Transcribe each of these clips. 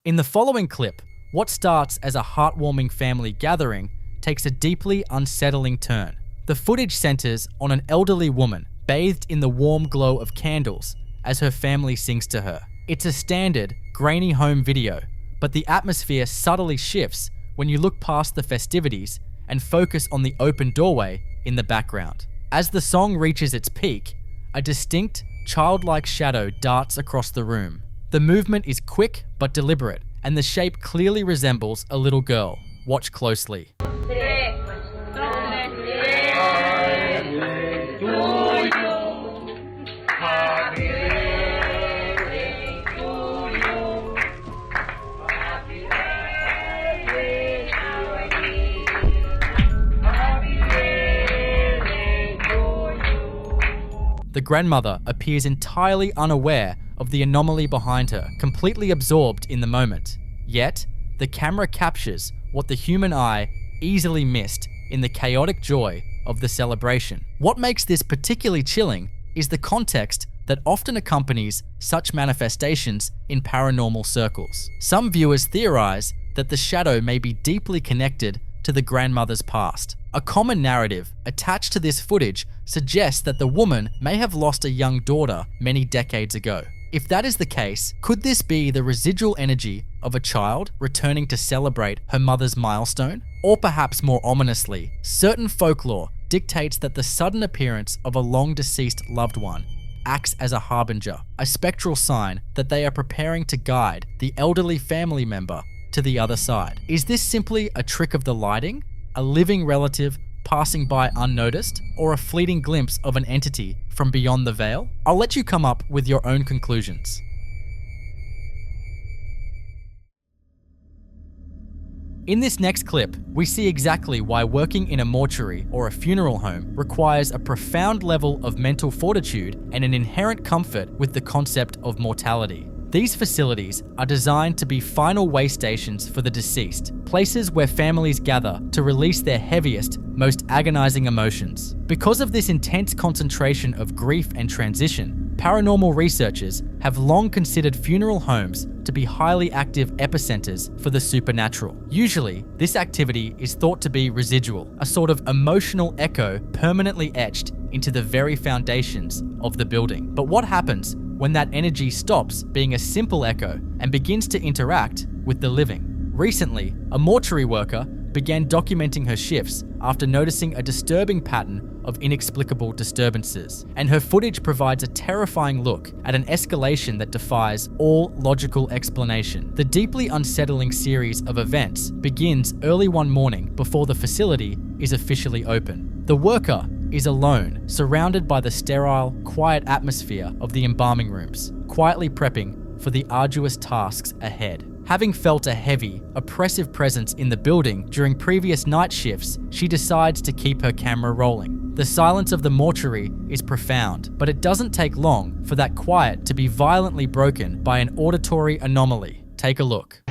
In the following clip, what starts as a heartwarming family gathering takes a deeply unsettling turn. The footage centers on an elderly woman bathed in the warm glow of candles as her family sings to her. It's a standard, grainy home video, but the atmosphere subtly shifts when you look past the festivities and focus on the open doorway in the background. As the song reaches its peak, a distinct, childlike shadow darts across the room. The movement is quick but deliberate, and the shape clearly resembles a little girl. Watch closely. The grandmother appears entirely unaware of the anomaly behind her, completely absorbed in the moment. Yet, the camera captures what the human eye easily missed in the chaotic joy of the celebration. What makes this particularly chilling is the context that often accompanies such manifestations in paranormal circles. Some viewers theorize that the shadow may be deeply connected to the grandmother's past. A common narrative attached to this footage suggests that the woman may have lost a young daughter many decades ago. If that is the case, could this be the residual energy of a child returning to celebrate her mother's milestone? Or perhaps more ominously, certain folklore dictates that the sudden appearance of a long-deceased loved one acts as a harbinger, a spectral sign that they are preparing to guide the elderly family member to the other side. Is this simply a trick of the lighting, a living relative passing by unnoticed, or a fleeting glimpse of an entity from beyond the veil? I'll let you come up with your own conclusions. In this next clip, we see exactly why working in a mortuary or a funeral home requires a profound level of mental fortitude and an inherent comfort with the concept of mortality. These facilities are designed to be final way stations for the deceased, places where families gather to release their heaviest, most agonizing emotions. Because of this intense concentration of grief and transition, paranormal researchers have long considered funeral homes to be highly active epicenters for the supernatural. Usually, this activity is thought to be residual, a sort of emotional echo permanently etched into the very foundations of the building. But what happens when that energy stops being a simple echo and begins to interact with the living? Recently, a mortuary worker began documenting her shifts after noticing a disturbing pattern of inexplicable disturbances, and her footage provides a terrifying look at an escalation that defies all logical explanation. The deeply unsettling series of events begins early one morning before the facility is officially open. The worker is alone, surrounded by the sterile, quiet atmosphere of the embalming rooms, quietly prepping for the arduous tasks ahead. Having felt a heavy, oppressive presence in the building during previous night shifts, she decides to keep her camera rolling. The silence of the mortuary is profound, but it doesn't take long for that quiet to be violently broken by an auditory anomaly. Take a look.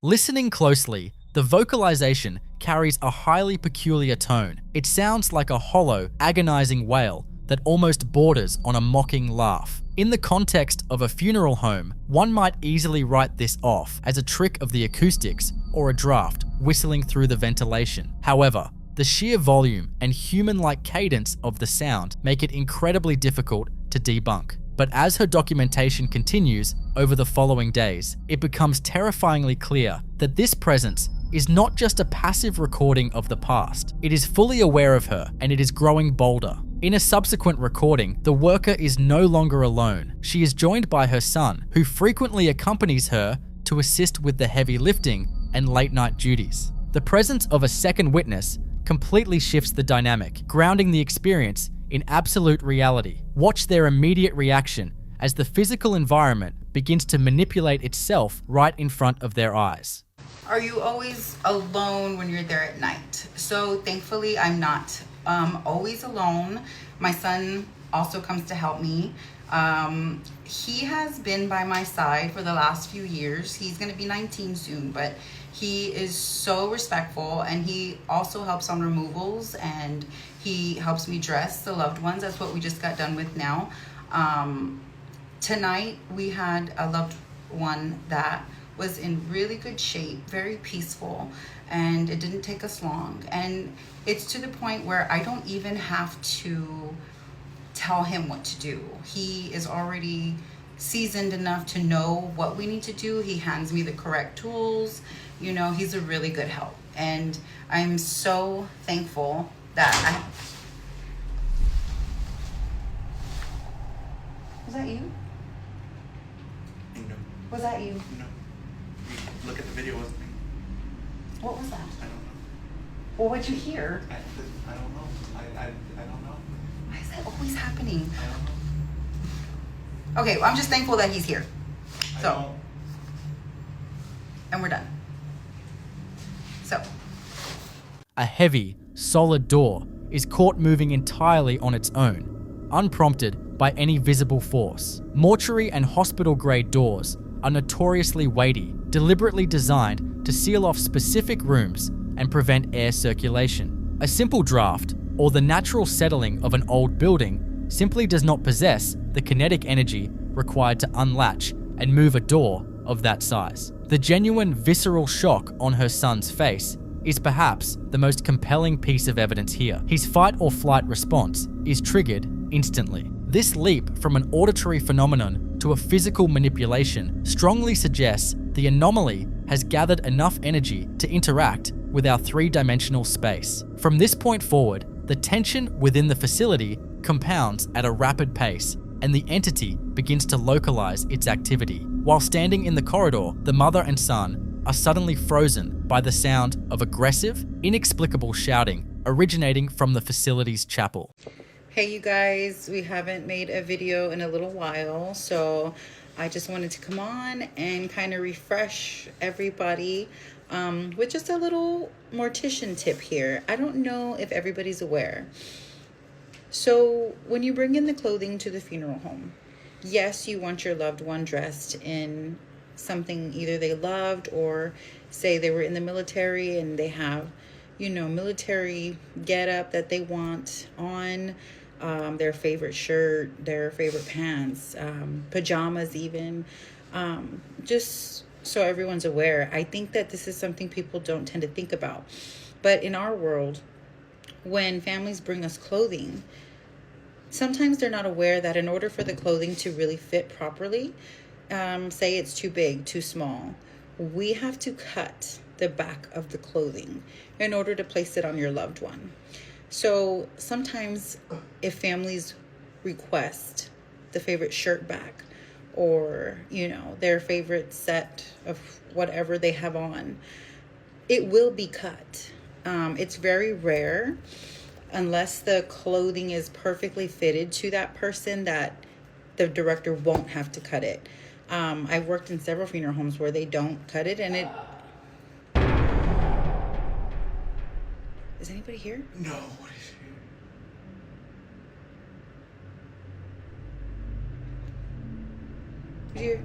Listening closely, the vocalization carries a highly peculiar tone. It sounds like a hollow, agonizing wail that almost borders on a mocking laugh. In the context of a funeral home, one might easily write this off as a trick of the acoustics or a draft whistling through the ventilation. However, the sheer volume and human-like cadence of the sound make it incredibly difficult to debunk. But as her documentation continues over the following days, it becomes terrifyingly clear that this presence is not just a passive recording of the past. It is fully aware of her, and it is growing bolder. In a subsequent recording, the worker is no longer alone. She is joined by her son, who frequently accompanies her to assist with the heavy lifting and late-night duties. The presence of a second witness completely shifts the dynamic, grounding the experience in absolute reality. Watch their immediate reaction as the physical environment begins to manipulate itself right in front of their eyes. Are you always alone when you're there at night? So thankfully I'm not always alone. My son also comes to help me. He has been by my side for the last few years. He's going to be 19 soon, but he is so respectful, and he also helps on removals, and he helps me dress the loved ones. That's what we just got done with now. Tonight we had a loved one that was in really good shape, very peaceful, and it didn't take us long. And it's to the point where I don't even have to tell him what to do. He is already seasoned enough to know what we need to do. He hands me the correct tools. You know, he's a really good help. And I'm so thankful that Was that you? No. Was that you? No. Look at the video, wasn't me. What was that? I don't know. Well, what'd you hear? I don't know. I don't know. Why is that always happening? I don't know. Okay, well, I'm just thankful that he's here. So, and we're done. So, A heavy, solid door is caught moving entirely on its own, unprompted by any visible force. Mortuary and hospital-grade doors are notoriously weighty, deliberately designed to seal off specific rooms and prevent air circulation. A simple draft, or the natural settling of an old building, simply does not possess the kinetic energy required to unlatch and move a door of that size. The genuine visceral shock on her son's face is perhaps the most compelling piece of evidence here. His fight or flight response is triggered instantly. This leap from an auditory phenomenon to a physical manipulation strongly suggests the anomaly has gathered enough energy to interact with our three-dimensional space. From this point forward, the tension within the facility compounds at a rapid pace, and the entity begins to localize its activity. While standing in the corridor, the mother and son are suddenly frozen by the sound of aggressive, inexplicable shouting originating from the facility's chapel. hey you guys, we haven't made a video in a little while, so I just wanted to come on and kind of refresh everybody with just a little mortician tip here. I don't know if everybody's aware. So when you bring in the clothing to the funeral home, yes, you want your loved one dressed in something either they loved, or say they were in the military and they have, you know, military getup that they want on, their favorite shirt, their favorite pants, pajamas even, just so everyone's aware. I think that this is something people don't tend to think about. But in our world, when families bring us clothing, sometimes they're not aware that in order for the clothing to really fit properly, say it's too big, too small, we have to cut the back of the clothing in order to place it on your loved one. So sometimes if families request the favorite shirt back, or, you know, their favorite set of whatever they have on, it will be cut. It's very rare, unless the clothing is perfectly fitted to that person, that the director won't have to cut it. I've worked in several funeral homes where they don't cut it, and it... Is anybody here? No, what is here? Who's here?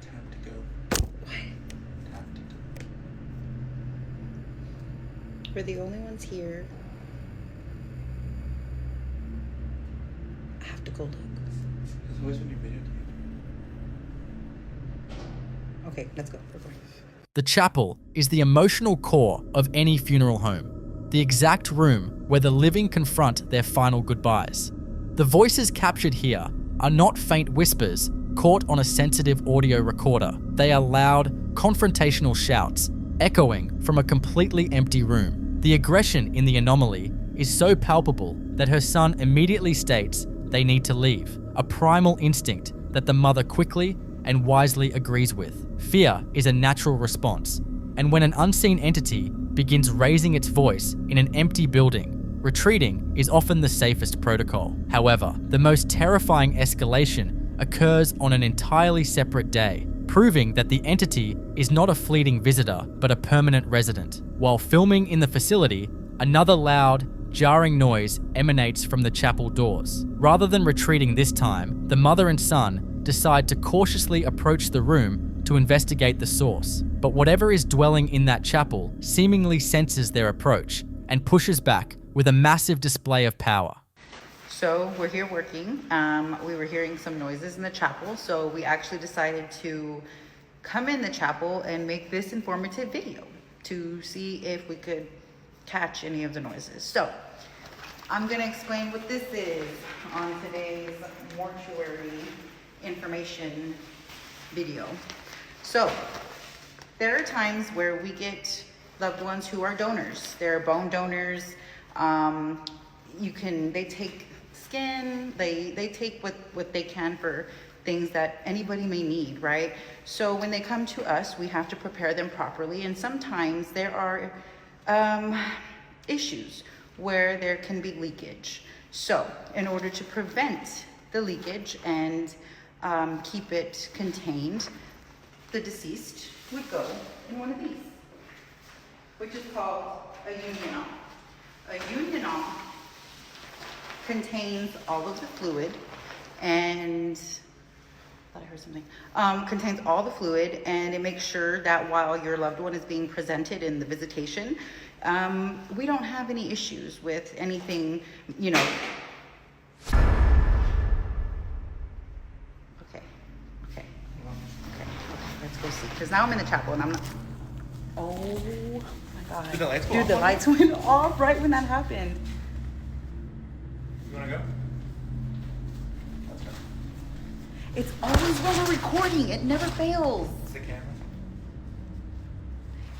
Time to go. What? Time to go. We're the only ones here. I have to go look. There's always when you videotape. Okay, let's go. We're going. The chapel is the emotional core of any funeral home, the exact room where the living confront their final goodbyes. The voices captured here are not faint whispers caught on a sensitive audio recorder. They are loud, confrontational shouts, echoing from a completely empty room. The aggression in the anomaly is so palpable that her son immediately states they need to leave, a primal instinct that the mother quickly and wisely agrees with. Fear is a natural response, and when an unseen entity begins raising its voice in an empty building, retreating is often the safest protocol. However, the most terrifying escalation occurs on an entirely separate day, proving that the entity is not a fleeting visitor, but a permanent resident. While filming in the facility, another loud, jarring noise emanates from the chapel doors. Rather than retreating this time, the mother and son decide to cautiously approach the room to investigate the source. But whatever is dwelling in that chapel seemingly senses their approach and pushes back with a massive display of power. So we're here working. We were hearing some noises in the chapel, so we actually decided to come in the chapel and make this informative video to see if we could catch any of the noises. So I'm gonna explain what this is on today's mortuary information video. So there are times where we get loved ones who are donors. They're bone donors. They take skin, they take what they can for things that anybody may need, right? So when they come to us, we have to prepare them properly, and sometimes there are issues where there can be leakage. So in order to prevent the leakage and keep it contained, the deceased would go in one of these, which is called a unional. A unional contains all of the fluid and contains all the fluid, and it makes sure that while your loved one is being presented in the visitation, we don't have any issues with anything, you know. Okay, let's go see, because now I'm in the chapel and I'm not. Oh my God. Did the lights go Dude, off the on lights went off right when that happened. You wanna go? Let's go. It's always when we're recording, it never fails. It's the camera.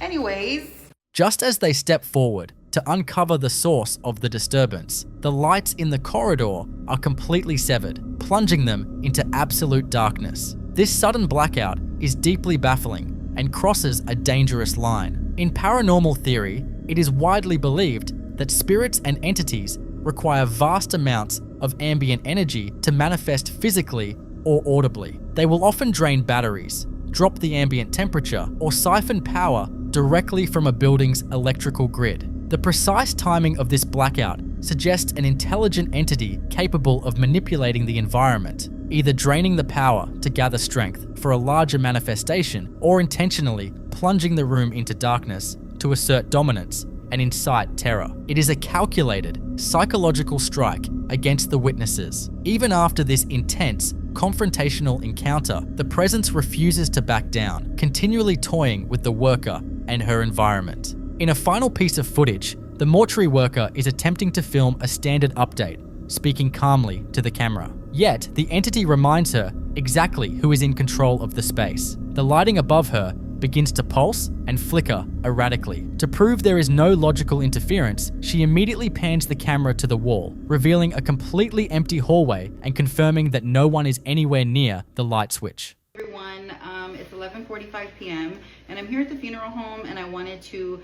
Anyways. Just as they step forward to uncover the source of the disturbance, the lights in the corridor are completely severed, plunging them into absolute darkness. This sudden blackout is deeply baffling and crosses a dangerous line. In paranormal theory, it is widely believed that spirits and entities require vast amounts of ambient energy to manifest physically or audibly. They will often drain batteries, drop the ambient temperature, or siphon power directly from a building's electrical grid. The precise timing of this blackout suggests an intelligent entity capable of manipulating the environment, either draining the power to gather strength for a larger manifestation or intentionally plunging the room into darkness to assert dominance and incite terror. It is a calculated, psychological strike against the witnesses. Even after this intense, confrontational encounter, the presence refuses to back down, continually toying with the worker and her environment. In a final piece of footage, the mortuary worker is attempting to film a standard update, speaking calmly to the camera. Yet, the entity reminds her exactly who is in control of the space. The lighting above her begins to pulse and flicker erratically. To prove there is no logical interference, she immediately pans the camera to the wall, revealing a completely empty hallway and confirming that no one is anywhere near the light switch. Everyone, it's 11:45 p.m. and I'm here at the funeral home, and I wanted to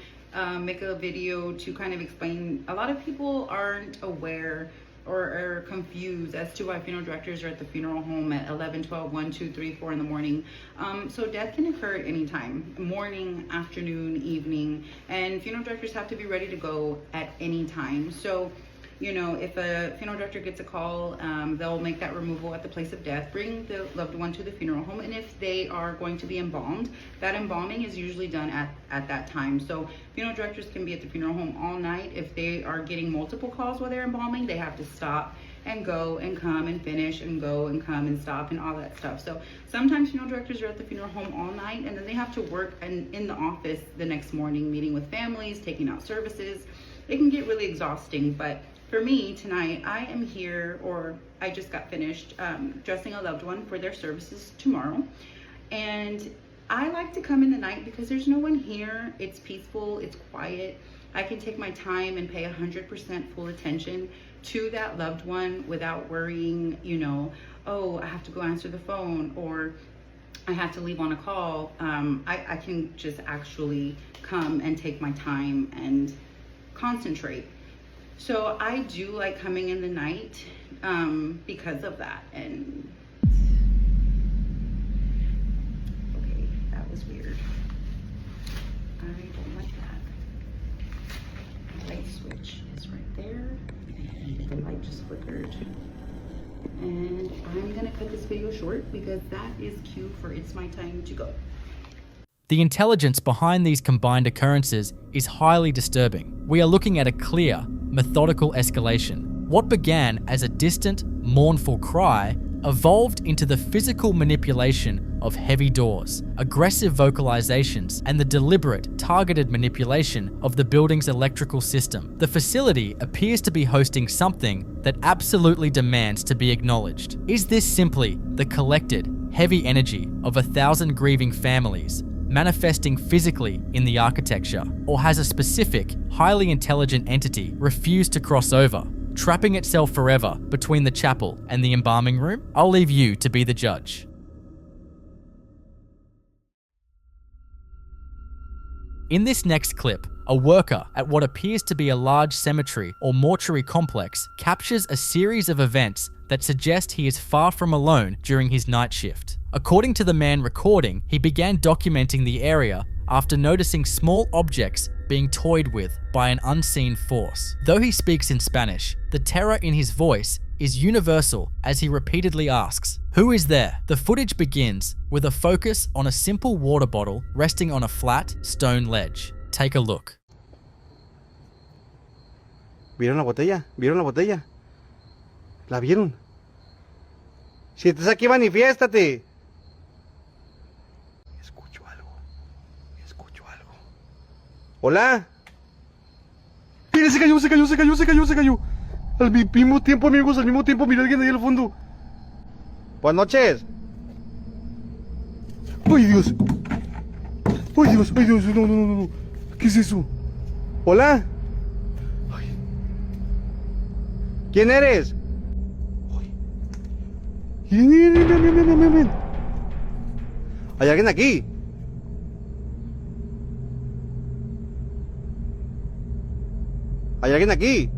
make a video to kind of explain. A lot of people aren't aware or are confused as to why funeral directors are at the funeral home at 11, 12, 1, 2, 3, 4 in the morning. So death can occur at any time, morning, afternoon, evening, and funeral directors have to be ready to go at any time. So, you know, if a funeral director gets a call, they'll make that removal at the place of death, bring the loved one to the funeral home, and if they are going to be embalmed, that embalming is usually done at that time. So funeral directors can be at the funeral home all night. If they are getting multiple calls while they're embalming, they have to stop and go and come and finish and go and come and stop and all that stuff. So sometimes funeral directors are at the funeral home all night, and then they have to work in the office the next morning, meeting with families, taking out services. It can get really exhausting, but for me tonight, I am here, or I just got finished dressing a loved one for their services tomorrow. And I like to come in the night because there's no one here. It's peaceful, it's quiet. I can take my time and pay 100% full attention to that loved one without worrying, you know, oh, I have to go answer the phone, or I have to leave on a call. I can just actually come and take my time and concentrate. So I do like coming in the night because of that. And okay, is weird. I don't like that. The light switch is right there, and the light just flickered. And I'm gonna cut this video short because that is cue for It's My Time to Go. The intelligence behind these combined occurrences is highly disturbing. We are looking at a clear, methodical escalation. What began as a distant, mournful cry evolved into the physical manipulation of heavy doors, aggressive vocalizations, and the deliberate, targeted manipulation of the building's electrical system. The facility appears to be hosting something that absolutely demands to be acknowledged. Is this simply the collected, heavy energy of 1,000 grieving families manifesting physically in the architecture? Or has a specific, highly intelligent entity refused to cross over, trapping itself forever between the chapel and the embalming room? I'll leave you to be the judge. In this next clip, a worker at what appears to be a large cemetery or mortuary complex captures a series of events that suggest he is far from alone during his night shift. According to the man recording, he began documenting the area after noticing small objects being toyed with by an unseen force. Though he speaks in Spanish, the terror in his voice is universal as he repeatedly asks, "Who is there?" The footage begins with a focus on a simple water bottle resting on a flat stone ledge. Take a look. ¿Vieron la botella? ¿Vieron la botella? ¿La vieron? Si estás aquí, manifiéstate. Escucho algo. Escucho algo. ¿Hola? Mira, se cayó, se cayó, se cayó, se cayó, se cayó. Al mismo tiempo, amigos, al mismo tiempo. Mira alguien ahí al fondo. Buenas noches. ¡Ay, Dios! ¡Ay, Dios! ¡Ay, Dios! No, no, no, no. ¿Qué es eso? ¿Hola? Ay. ¿Quién eres? Ay. Ven. ¿Hay alguien aquí? ¿Hay alguien aquí?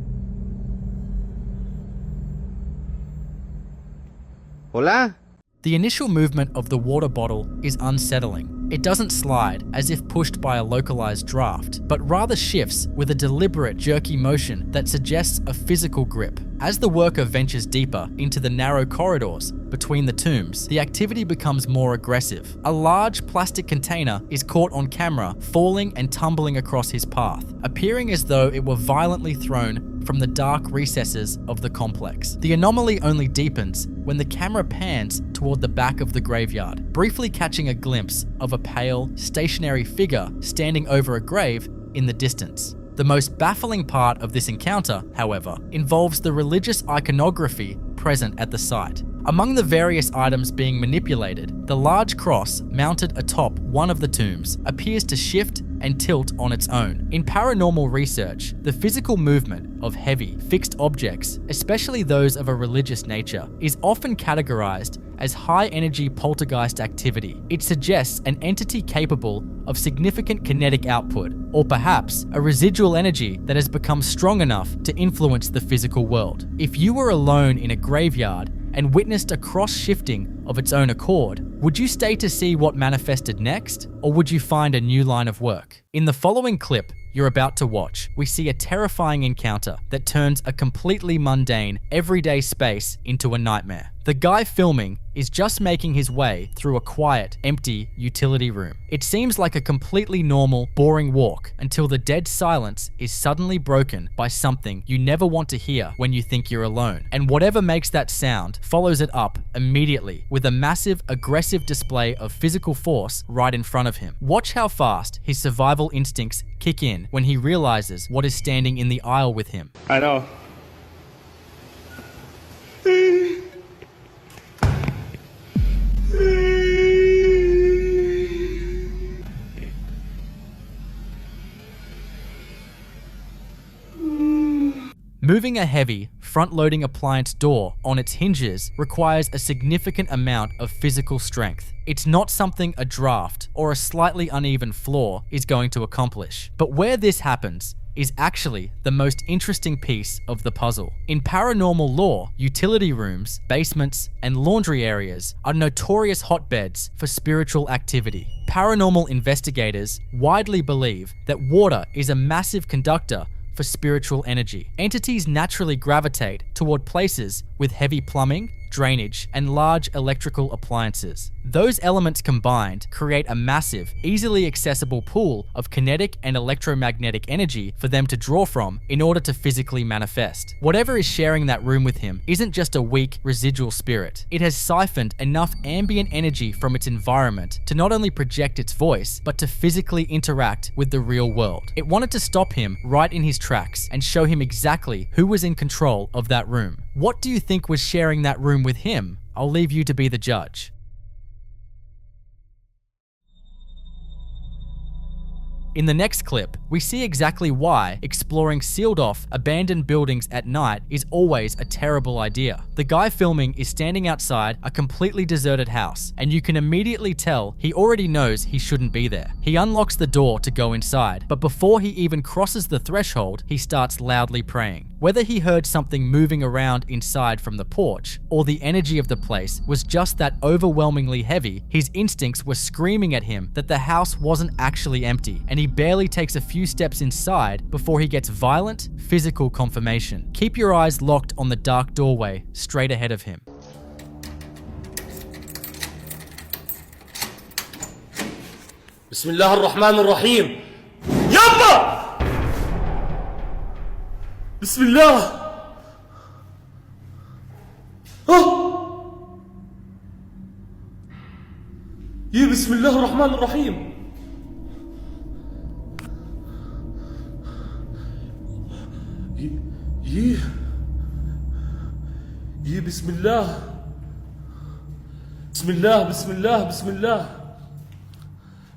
¿Hola? The initial movement of the water bottle is unsettling. It doesn't slide as if pushed by a localized draft, but rather shifts with a deliberate jerky motion that suggests a physical grip. As the worker ventures deeper into the narrow corridors between the tombs, the activity becomes more aggressive. A large plastic container is caught on camera falling and tumbling across his path, appearing as though it were violently thrown from the dark recesses of the complex. The anomaly only deepens when the camera pans toward the back of the graveyard, briefly catching a glimpse of a pale, stationary figure standing over a grave in the distance. The most baffling part of this encounter, however, involves the religious iconography present at the site. Among the various items being manipulated, the large cross mounted atop one of the tombs appears to shift and tilt on its own. In paranormal research, the physical movement of heavy, fixed objects, especially those of a religious nature, is often categorized as high-energy poltergeist activity. It suggests an entity capable of significant kinetic output, or perhaps a residual energy that has become strong enough to influence the physical world. If you were alone in a graveyard and witnessed a cross-shifting of its own accord, would you stay to see what manifested next, or would you find a new line of work? In the following clip you're about to watch, we see a terrifying encounter that turns a completely mundane, everyday space into a nightmare. The guy filming is just making his way through a quiet, empty utility room. It seems like a completely normal, boring walk until the dead silence is suddenly broken by something you never want to hear when you think you're alone. And whatever makes that sound follows it up immediately with a massive, aggressive display of physical force right in front of him. Watch how fast his survival instincts kick in when he realizes what is standing in the aisle with him. I know. Moving a heavy, front-loading appliance door on its hinges requires a significant amount of physical strength. It's not something a draft or a slightly uneven floor is going to accomplish. But where this happens is actually the most interesting piece of the puzzle. In paranormal lore, utility rooms, basements, and laundry areas are notorious hotbeds for spiritual activity. Paranormal investigators widely believe that water is a massive conductor for spiritual energy. Entities naturally gravitate toward places with heavy plumbing, drainage, and large electrical appliances. Those elements combined create a massive, easily accessible pool of kinetic and electromagnetic energy for them to draw from in order to physically manifest. Whatever is sharing that room with him isn't just a weak, residual spirit. It has siphoned enough ambient energy from its environment to not only project its voice, but to physically interact with the real world. It wanted to stop him right in his tracks and show him exactly who was in control of that room. What do you think was sharing that room with him? I'll leave you to be the judge. In the next clip, we see exactly why exploring sealed-off, abandoned buildings at night is always a terrible idea. The guy filming is standing outside a completely deserted house, and you can immediately tell he already knows he shouldn't be there. He unlocks the door to go inside, but before he even crosses the threshold, he starts loudly praying. Whether he heard something moving around inside from the porch, or the energy of the place was just that overwhelmingly heavy, his instincts were screaming at him that the house wasn't actually empty, and he barely takes a few steps inside before he gets violent, physical confirmation. Keep your eyes locked on the dark doorway straight ahead of him. بسم الله الرحمن الرحيم يابا بسم الله يا بسم الله الرحمن الرحيم يا بسم الله بسم الله بسم الله بسم الله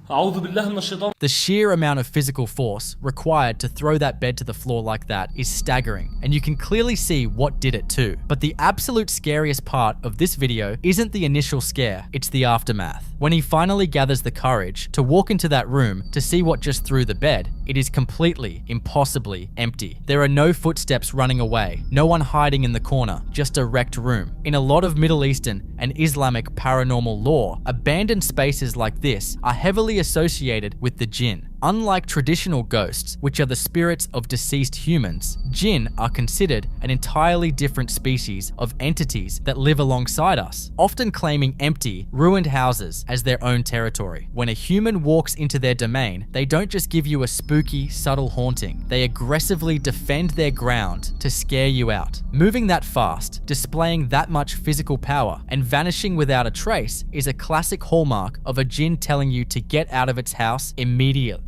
The sheer amount of physical force required to throw that bed to the floor like that is staggering, and you can clearly see what did it too. But the absolute scariest part of this video isn't the initial scare, it's the aftermath. When he finally gathers the courage to walk into that room to see what just threw the bed, it is completely, impossibly empty. There are no footsteps running away, no one hiding in the corner, just a wrecked room. In a lot of Middle Eastern and Islamic paranormal lore, abandoned spaces like this are heavily associated with the jinn. Unlike traditional ghosts, which are the spirits of deceased humans, jinn are considered an entirely different species of entities that live alongside us, often claiming empty, ruined houses as their own territory. When a human walks into their domain, they don't just give you a spooky, subtle haunting. They aggressively defend their ground to scare you out. Moving that fast, displaying that much physical power, and vanishing without a trace is a classic hallmark of a jinn telling you to get out of its house immediately.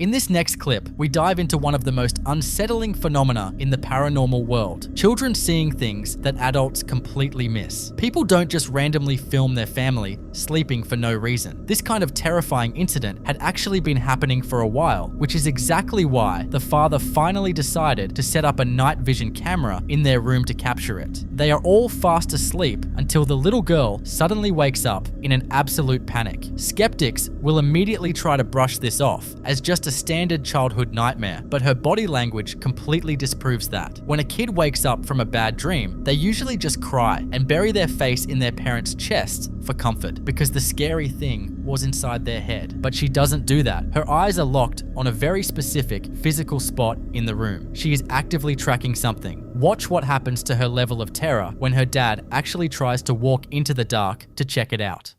In this next clip, we dive into one of the most unsettling phenomena in the paranormal world. Children seeing things that adults completely miss. People don't just randomly film their family sleeping for no reason. This kind of terrifying incident had actually been happening for a while, which is exactly why the father finally decided to set up a night vision camera in their room to capture it. They are all fast asleep until the little girl suddenly wakes up in an absolute panic. Skeptics will immediately try to brush this off as just a standard childhood nightmare, but her body language completely disproves that. When a kid wakes up from a bad dream, they usually just cry and bury their face in their parents' chests for comfort because the scary thing was inside their head. But she doesn't do that. Her eyes are locked on a very specific physical spot in the room. She is actively tracking something. Watch what happens to her level of terror when her dad actually tries to walk into the dark to check it out.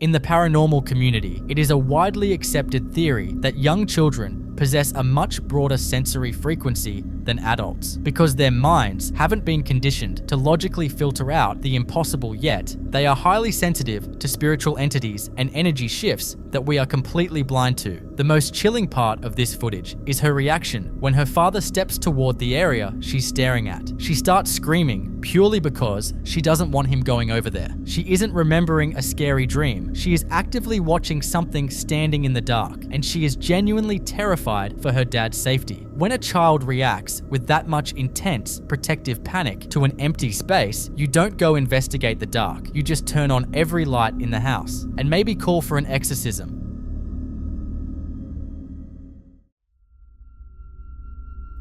In the paranormal community, it is a widely accepted theory that young children possess a much broader sensory frequency than adults. Because their minds haven't been conditioned to logically filter out the impossible yet, they are highly sensitive to spiritual entities and energy shifts that we are completely blind to. The most chilling part of this footage is her reaction when her father steps toward the area she's staring at. She starts screaming purely because she doesn't want him going over there. She isn't remembering a scary dream. She is actively watching something standing in the dark, and she is genuinely terrified for her dad's safety. When a child reacts with that much intense protective panic to an empty space, you don't go investigate the dark. You just turn on every light in the house and maybe call for an exorcism.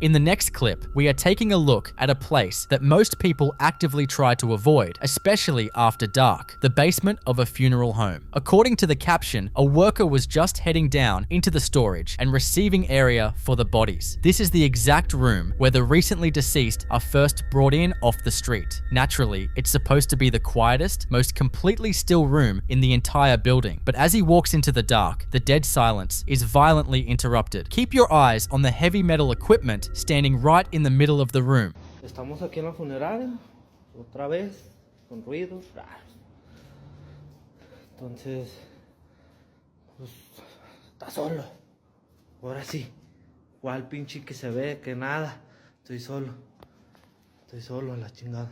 In the next clip, we are taking a look at a place that most people actively try to avoid, especially after dark, the basement of a funeral home. According to the caption, a worker was just heading down into the storage and receiving area for the bodies. This is the exact room where the recently deceased are first brought in off the street. Naturally, it's supposed to be the quietest, most completely still room in the entire building. But as he walks into the dark, the dead silence is violently interrupted. Keep your eyes on the heavy metal equipment standing right in the middle of the room. Estamos aquí en la funeraria, otra vez, con ruidos. Entonces, pues, está solo. Ahora sí, ¿cuál pinche que se ve? Que nada. Estoy solo a la chingada.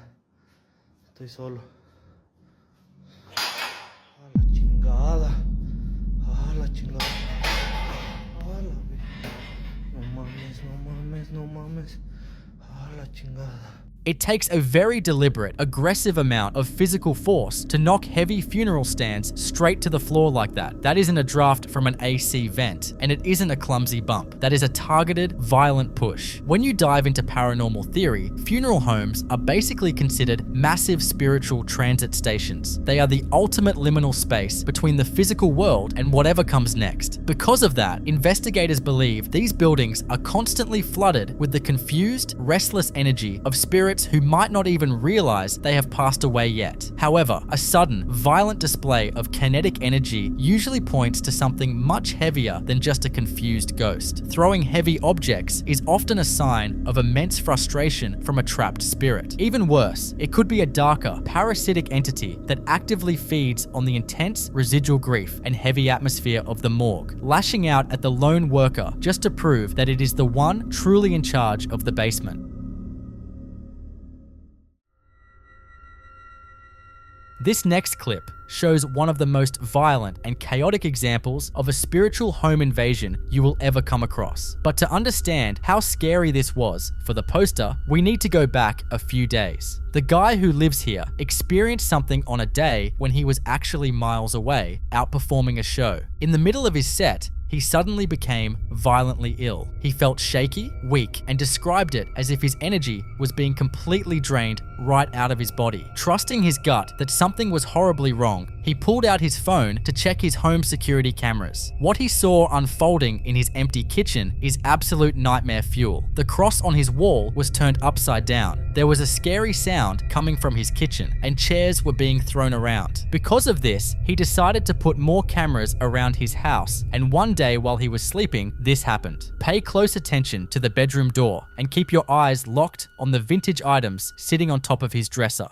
Estoy solo. A la chingada. A la chingada. A la no mames. A la chingada. It takes a very deliberate, aggressive amount of physical force to knock heavy funeral stands straight to the floor like that. That isn't a draft from an AC vent, and it isn't a clumsy bump. That is a targeted, violent push. When you dive into paranormal theory, funeral homes are basically considered massive spiritual transit stations. They are the ultimate liminal space between the physical world and whatever comes next. Because of that, investigators believe these buildings are constantly flooded with the confused, restless energy of spirits who might not even realize they have passed away yet. However, a sudden, violent display of kinetic energy usually points to something much heavier than just a confused ghost. Throwing heavy objects is often a sign of immense frustration from a trapped spirit. Even worse, it could be a darker, parasitic entity that actively feeds on the intense residual grief and heavy atmosphere of the morgue, lashing out at the lone worker just to prove that it is the one truly in charge of the basement. This next clip shows one of the most violent and chaotic examples of a spiritual home invasion you will ever come across. But to understand how scary this was for the poster, we need to go back a few days. The guy who lives here experienced something on a day when he was actually miles away, out performing a show. In the middle of his set, he suddenly became violently ill. He felt shaky, weak, and described it as if his energy was being completely drained right out of his body. Trusting his gut that something was horribly wrong, he pulled out his phone to check his home security cameras. What he saw unfolding in his empty kitchen is absolute nightmare fuel. The cross on his wall was turned upside down. There was a scary sound coming from his kitchen, and chairs were being thrown around. Because of this, he decided to put more cameras around his house, and one day while he was sleeping, this happened. Pay close attention to the bedroom door and keep your eyes locked on the vintage items sitting on top of his dresser.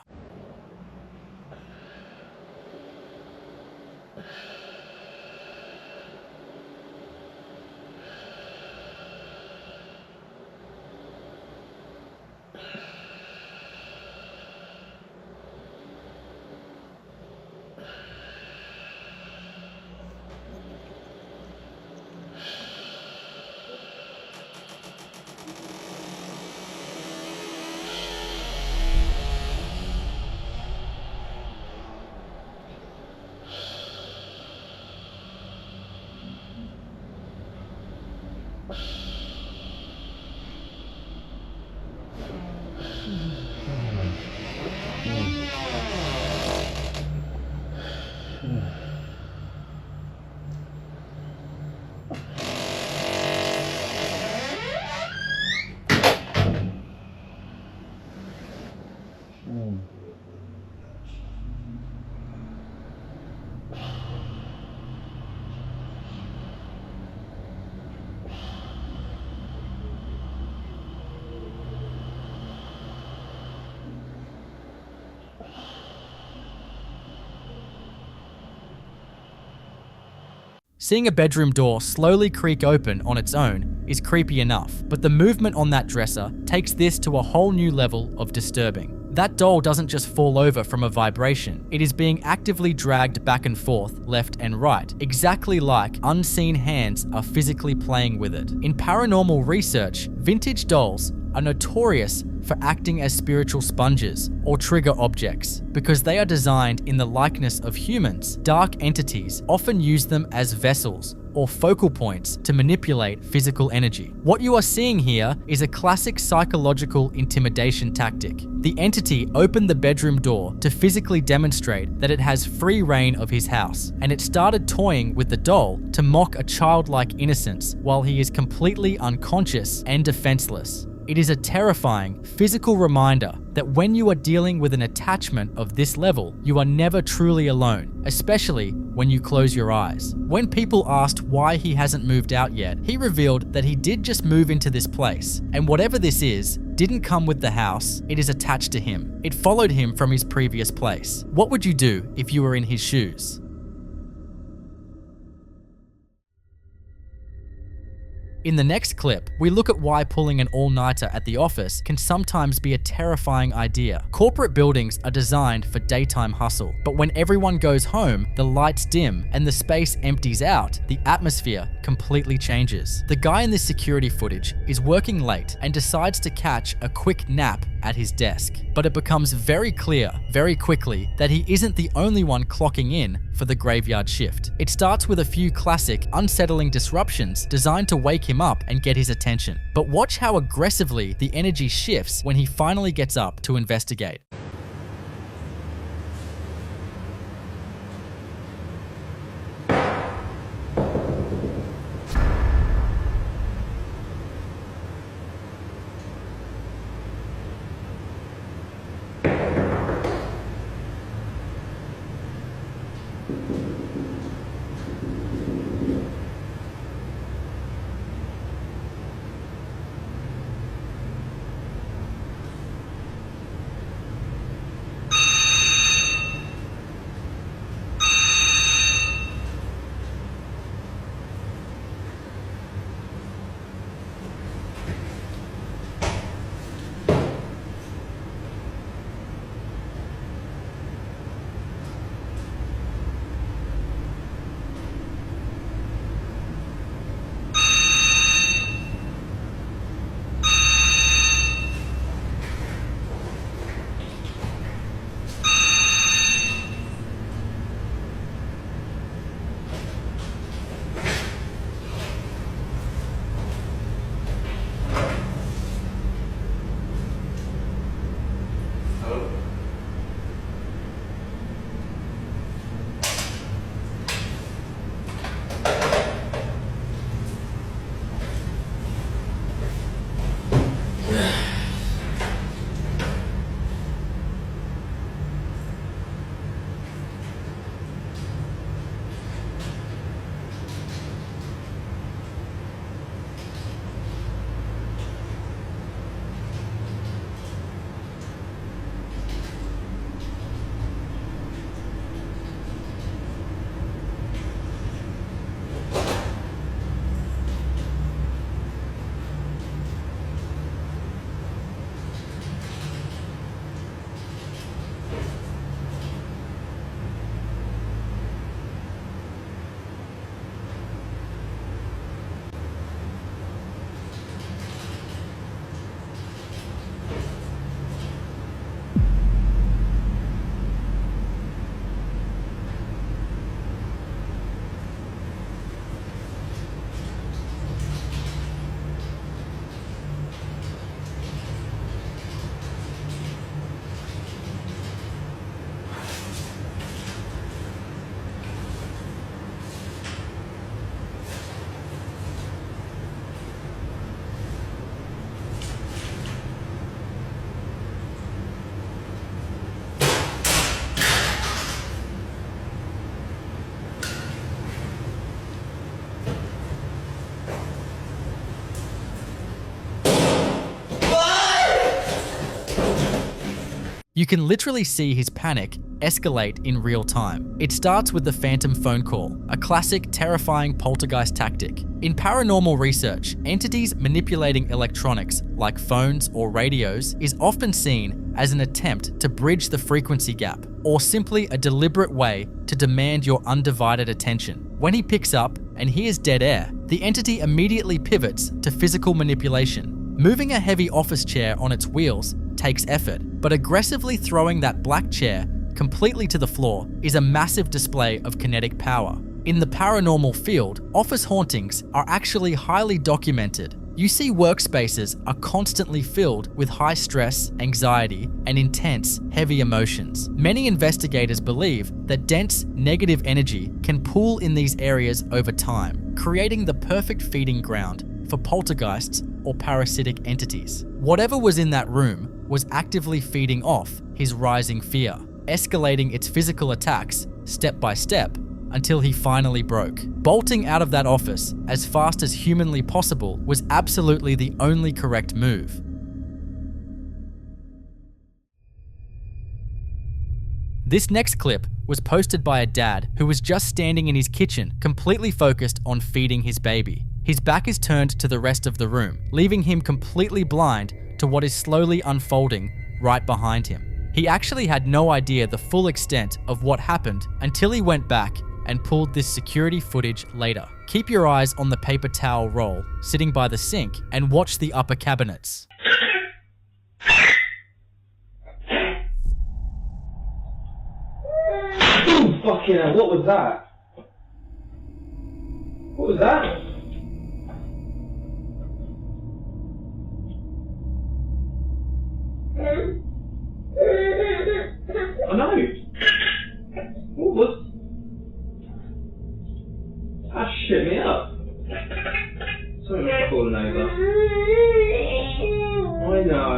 Seeing a bedroom door slowly creak open on its own is creepy enough, but the movement on that dresser takes this to a whole new level of disturbing. That doll doesn't just fall over from a vibration, it is being actively dragged back and forth, left and right, exactly like unseen hands are physically playing with it. In paranormal research, vintage dolls are notorious for acting as spiritual sponges or trigger objects. Because they are designed in the likeness of humans, dark entities often use them as vessels or focal points to manipulate physical energy. What you are seeing here is a classic psychological intimidation tactic. The entity opened the bedroom door to physically demonstrate that it has free reign of his house, and it started toying with the doll to mock a childlike innocence while he is completely unconscious and defenseless. It is a terrifying physical reminder that when you are dealing with an attachment of this level, you are never truly alone, especially when you close your eyes. When people asked why he hasn't moved out yet, he revealed that he did just move into this place, and whatever this is, didn't come with the house, it is attached to him. It followed him from his previous place. What would you do if you were in his shoes? In the next clip, we look at why pulling an all-nighter at the office can sometimes be a terrifying idea. Corporate buildings are designed for daytime hustle, but when everyone goes home, the lights dim and the space empties out, the atmosphere completely changes. The guy in this security footage is working late and decides to catch a quick nap at his desk. But it becomes very clear very quickly that he isn't the only one clocking in for the graveyard shift. It starts with a few classic, unsettling disruptions designed to wake him up and get his attention. But watch how aggressively the energy shifts when he finally gets up to investigate. You can literally see his panic escalate in real time. It starts with the phantom phone call, a classic terrifying poltergeist tactic. In paranormal research, entities manipulating electronics like phones or radios is often seen as an attempt to bridge the frequency gap, or simply a deliberate way to demand your undivided attention. When he picks up and hears dead air, the entity immediately pivots to physical manipulation. Moving a heavy office chair on its wheels takes effort, but aggressively throwing that black chair completely to the floor is a massive display of kinetic power. In the paranormal field, office hauntings are actually highly documented. You see workspaces are constantly filled with high stress, anxiety, and intense, heavy emotions. Many investigators believe that dense, negative energy can pool in these areas over time, creating the perfect feeding ground for poltergeists or parasitic entities. Whatever was in that room was actively feeding off his rising fear, escalating its physical attacks step by step until he finally broke. Bolting out of that office as fast as humanly possible was absolutely the only correct move. This next clip was posted by a dad who was just standing in his kitchen, completely focused on feeding his baby. His back is turned to the rest of the room, leaving him completely blind to what is slowly unfolding right behind him. He actually had no idea the full extent of what happened until he went back and pulled this security footage later. Keep your eyes on the paper towel roll sitting by the sink and watch the upper cabinets. Ooh, fucking hell, what was that? What was that? I know. What was? That shit me up. Something was falling over. I know.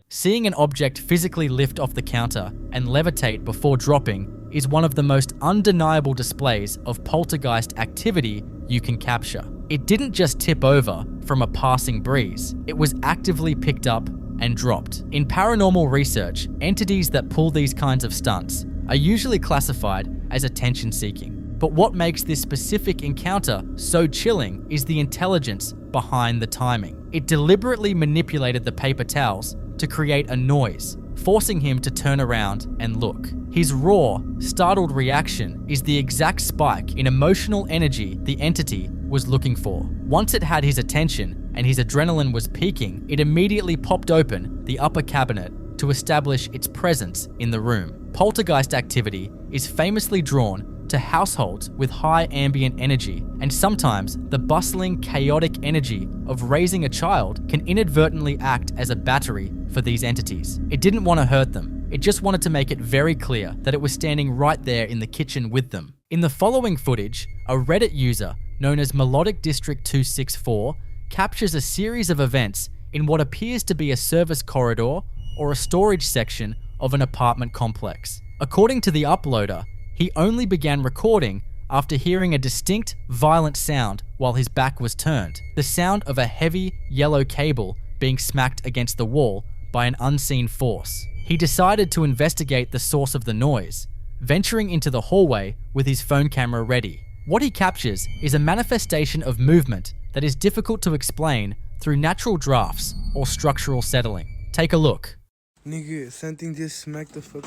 Seeing an object physically lift off the counter and levitate before dropping is one of the most undeniable displays of poltergeist activity you can capture. It didn't just tip over from a passing breeze, it was actively picked up and dropped. In paranormal research, entities that pull these kinds of stunts are usually classified as attention-seeking. But what makes this specific encounter so chilling is the intelligence behind the timing. It deliberately manipulated the paper towels to create a noise, forcing him to turn around and look. His raw, startled reaction is the exact spike in emotional energy the entity was looking for. Once it had his attention and his adrenaline was peaking, it immediately popped open the upper cabinet to establish its presence in the room. Poltergeist activity is famously drawn to households with high ambient energy, and sometimes the bustling, chaotic energy of raising a child can inadvertently act as a battery for these entities. It didn't want to hurt them. It just wanted to make it very clear that it was standing right there in the kitchen with them. In the following footage, a Reddit user known as Melodic District 264 captures a series of events in what appears to be a service corridor or a storage section of an apartment complex. According to the uploader, he only began recording after hearing a distinct, violent sound while his back was turned. The sound of a heavy, yellow cable being smacked against the wall by an unseen force. He decided to investigate the source of the noise, venturing into the hallway with his phone camera ready. What he captures is a manifestation of movement that is difficult to explain through natural drafts or structural settling. Take a look. Nigga, something just smacked the fuck.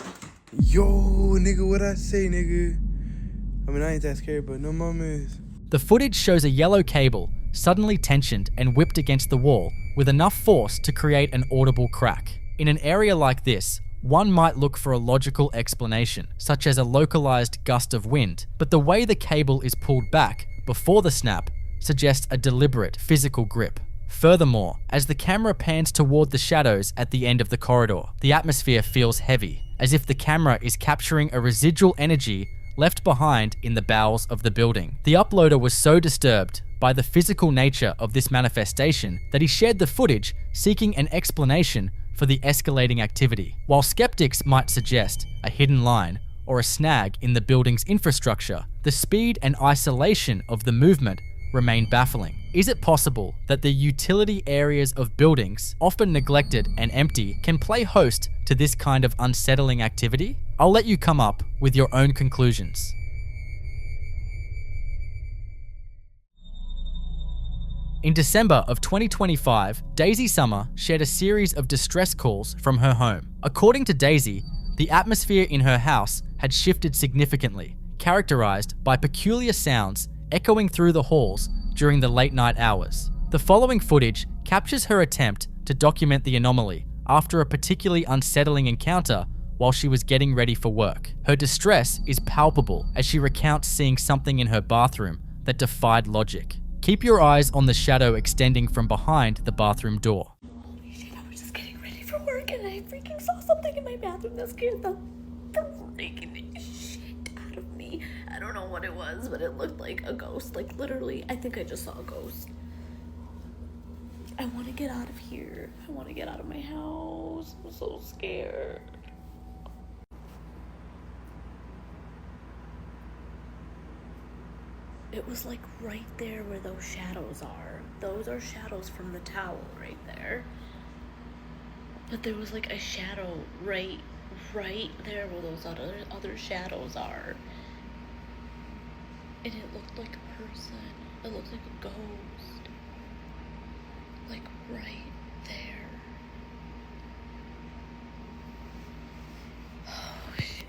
Yo, nigga, what I say, nigga? I mean, I ain't that scared, but no mama is. The footage shows a yellow cable suddenly tensioned and whipped against the wall with enough force to create an audible crack. In an area like this, one might look for a logical explanation, such as a localized gust of wind, but the way the cable is pulled back before the snap suggests a deliberate physical grip. Furthermore, as the camera pans toward the shadows at the end of the corridor, the atmosphere feels heavy, as if the camera is capturing a residual energy left behind in the bowels of the building. The uploader was so disturbed by the physical nature of this manifestation that he shared the footage seeking an explanation for the escalating activity. While skeptics might suggest a hidden line or a snag in the building's infrastructure, the speed and isolation of the movement remain baffling. Is it possible that the utility areas of buildings, often neglected and empty, can play host to this kind of unsettling activity? I'll let you come up with your own conclusions. In December of 2025, Daisy Summer shared a series of distress calls from her home. According to Daisy, the atmosphere in her house had shifted significantly, characterized by peculiar sounds echoing through the halls during the late night hours. The following footage captures her attempt to document the anomaly after a particularly unsettling encounter while she was getting ready for work. Her distress is palpable as she recounts seeing something in her bathroom that defied logic. Keep your eyes on the shadow extending from behind the bathroom door. Holy shit, I was just getting ready for work and I freaking saw something in my bathroom that scared the freaking shit out of me. I don't know what it was, but it looked like a ghost. Like literally, I think I just saw a ghost. I want to get out of here. I want to get out of my house. I'm so scared. It was like right there where those shadows are. Those are shadows from the towel right there. But there was like a shadow right there where those other shadows are. And it looked like a person. It looked like a ghost. Like right there. Oh shit.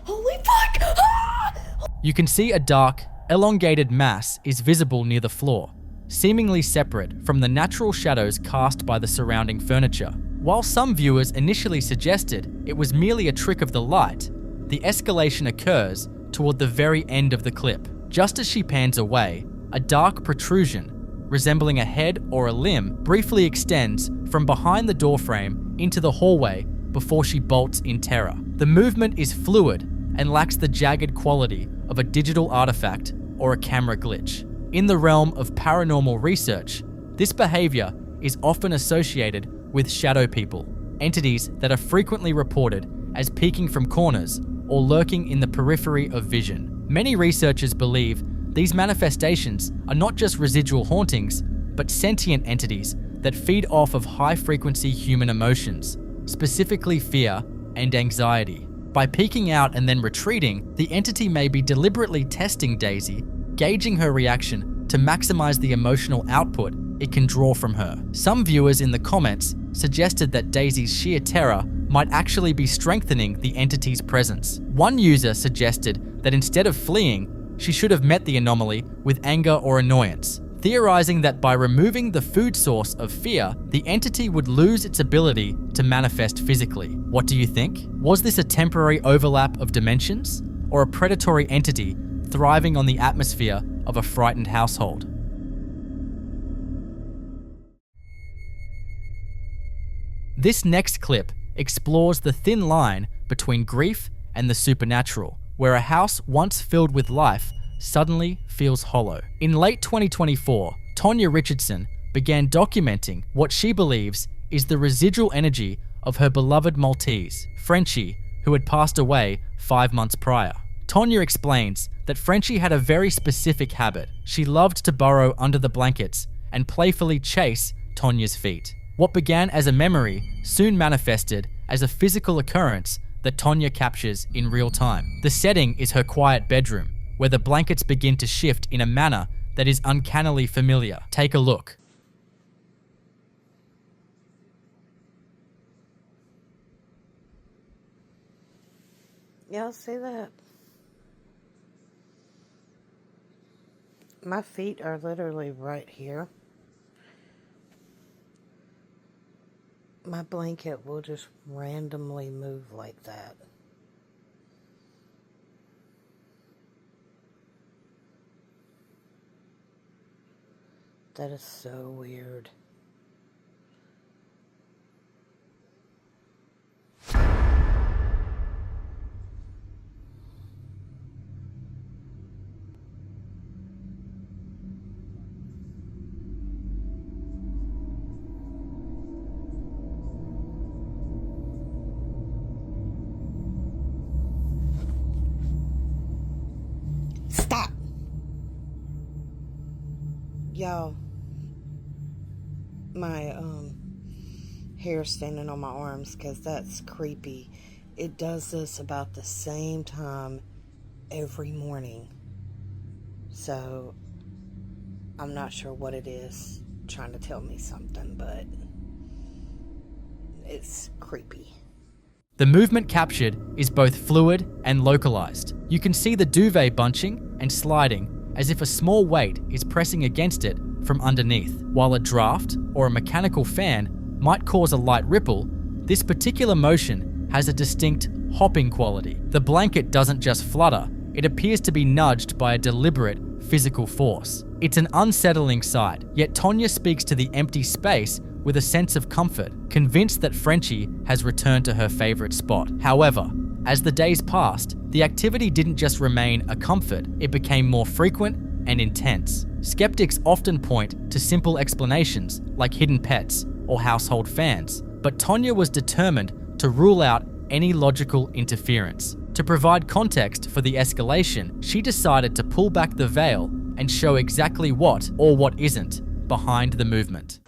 Holy fuck! Ah! You can see a dark, elongated mass is visible near the floor, seemingly separate from the natural shadows cast by the surrounding furniture. While some viewers initially suggested it was merely a trick of the light, the escalation occurs toward the very end of the clip. Just as she pans away, a dark protrusion, resembling a head or a limb, briefly extends from behind the doorframe into the hallway before she bolts in terror. The movement is fluid and lacks the jagged quality of a digital artifact or a camera glitch. In the realm of paranormal research, this behavior is often associated with shadow people, entities that are frequently reported as peeking from corners or lurking in the periphery of vision. Many researchers believe these manifestations are not just residual hauntings, but sentient entities that feed off of high-frequency human emotions, specifically fear and anxiety. By peeking out and then retreating, the entity may be deliberately testing Daisy, gauging her reaction to maximize the emotional output it can draw from her. Some viewers in the comments suggested that Daisy's sheer terror might actually be strengthening the entity's presence. One user suggested that instead of fleeing, she should have met the anomaly with anger or annoyance, theorizing that by removing the food source of fear, the entity would lose its ability to manifest physically. What do you think? Was this a temporary overlap of dimensions, or a predatory entity thriving on the atmosphere of a frightened household? This next clip explores the thin line between grief and the supernatural, where a house once filled with life suddenly feels hollow. In late 2024, Tonya Richardson began documenting what she believes is the residual energy of her beloved Maltese, Frenchie, who had passed away 5 months prior. Tonya explains that Frenchie had a very specific habit. She loved to burrow under the blankets and playfully chase Tonya's feet. What began as a memory soon manifested as a physical occurrence that Tonya captures in real time. The setting is her quiet bedroom, where the blankets begin to shift in a manner that is uncannily familiar. Take a look. Yeah, I'll say that. My feet are literally right here. My blanket will just randomly move like that. That is so weird. Stop. Y'all, my hair standing on my arms because that's creepy. It does this about the same time every morning. So I'm not sure what it is trying to tell me something, but it's creepy. The movement captured is both fluid and localized. You can see the duvet bunching and sliding as if a small weight is pressing against it from underneath. While a draft or a mechanical fan might cause a light ripple, this particular motion has a distinct hopping quality. The blanket doesn't just flutter, it appears to be nudged by a deliberate physical force. It's an unsettling sight, yet Tonya speaks to the empty space with a sense of comfort, convinced that Frenchie has returned to her favorite spot. However, as the days passed, the activity didn't just remain a comfort, it became more frequent and intense. Skeptics often point to simple explanations like hidden pets or household fans, but Tonya was determined to rule out any logical interference. To provide context for the escalation, she decided to pull back the veil and show exactly what, or what isn't, behind the movement.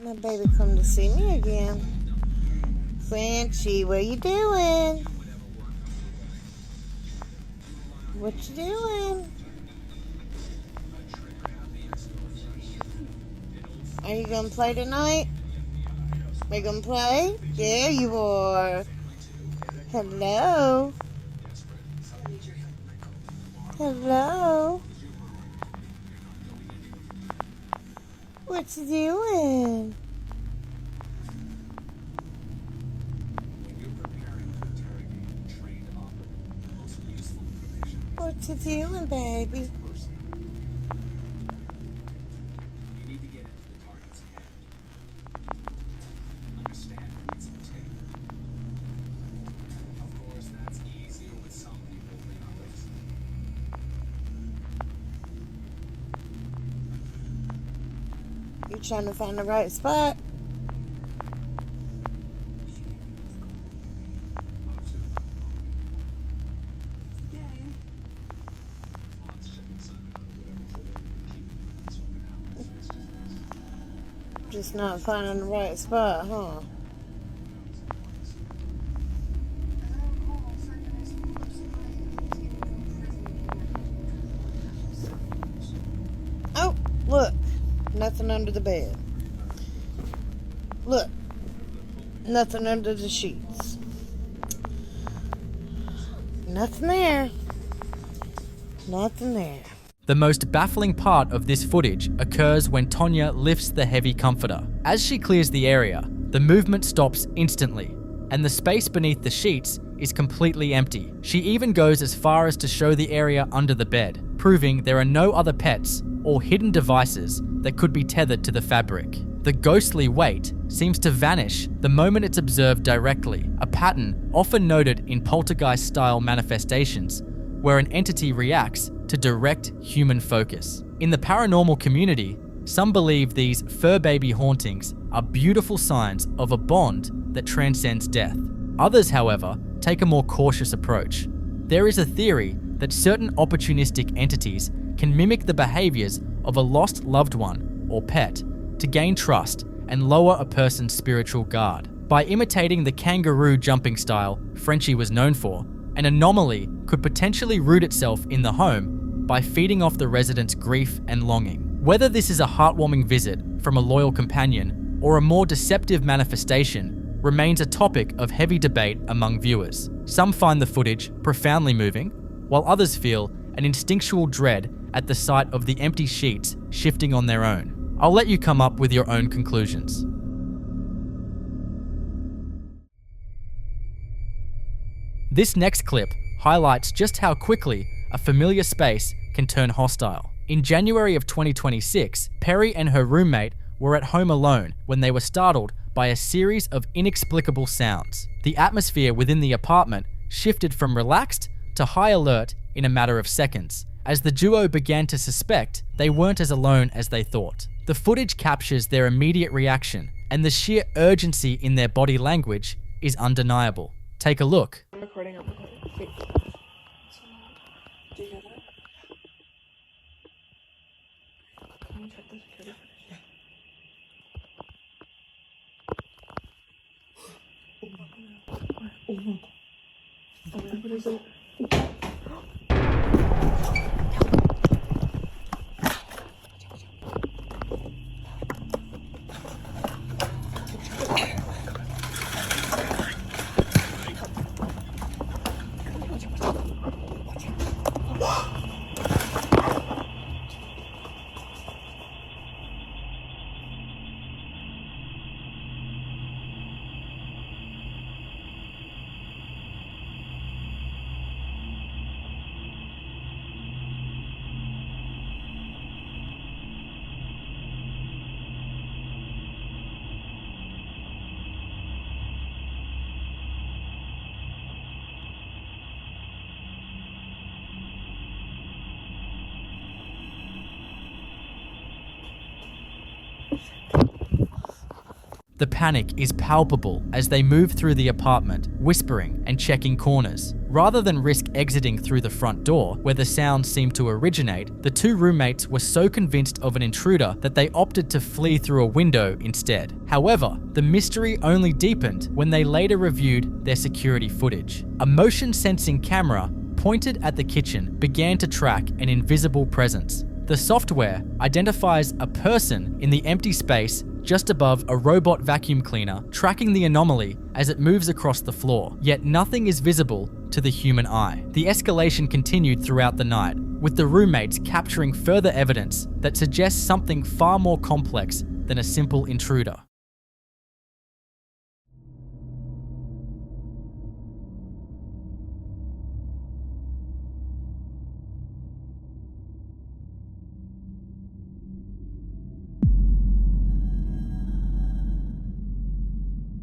My baby come to see me again. Frenchie, what you doing? What you doing? Are you gonna play tonight? Are you gonna play? There you are. Hello. Hello. What you doing? What you doing, baby? You trying to find the right spot? Just not finding the right spot, huh? Oh, look. Nothing under the bed. Look. Nothing under the sheets. Nothing there. Nothing there. The most baffling part of this footage occurs when Tonya lifts the heavy comforter. As she clears the area, the movement stops instantly, and the space beneath the sheets is completely empty. She even goes as far as to show the area under the bed, proving there are no other pets or hidden devices that could be tethered to the fabric. The ghostly weight seems to vanish the moment it's observed directly, a pattern often noted in poltergeist-style manifestations, where an entity reacts to direct human focus. In the paranormal community, some believe these fur baby hauntings are beautiful signs of a bond that transcends death. Others, however, take a more cautious approach. There is a theory that certain opportunistic entities can mimic the behaviors of a lost loved one or pet to gain trust and lower a person's spiritual guard. By imitating the kangaroo jumping style Frenchie was known for, an anomaly could potentially root itself in the home by feeding off the residents' grief and longing. Whether this is a heartwarming visit from a loyal companion or a more deceptive manifestation remains a topic of heavy debate among viewers. Some find the footage profoundly moving, while others feel an instinctual dread at the sight of the empty sheets shifting on their own. I'll let you come up with your own conclusions. This next clip highlights just how quickly a familiar space can turn hostile. In January of 2026, Perry and her roommate were at home alone when they were startled by a series of inexplicable sounds. The atmosphere within the apartment shifted from relaxed to high alert in a matter of seconds, as the duo began to suspect they weren't as alone as they thought. The footage captures their immediate reaction, and the sheer urgency in their body language is undeniable. Take a look. I'm recording. Wait. Do you hear that? check the security footage? What is it? The panic is palpable as they move through the apartment, whispering and checking corners. Rather than risk exiting through the front door, where the sounds seemed to originate, the two roommates were so convinced of an intruder that they opted to flee through a window instead. However, the mystery only deepened when they later reviewed their security footage. A motion-sensing camera pointed at the kitchen began to track an invisible presence. The software identifies a person in the empty space just above a robot vacuum cleaner, tracking the anomaly as it moves across the floor, yet nothing is visible to the human eye. The escalation continued throughout the night, with the roommates capturing further evidence that suggests something far more complex than a simple intruder.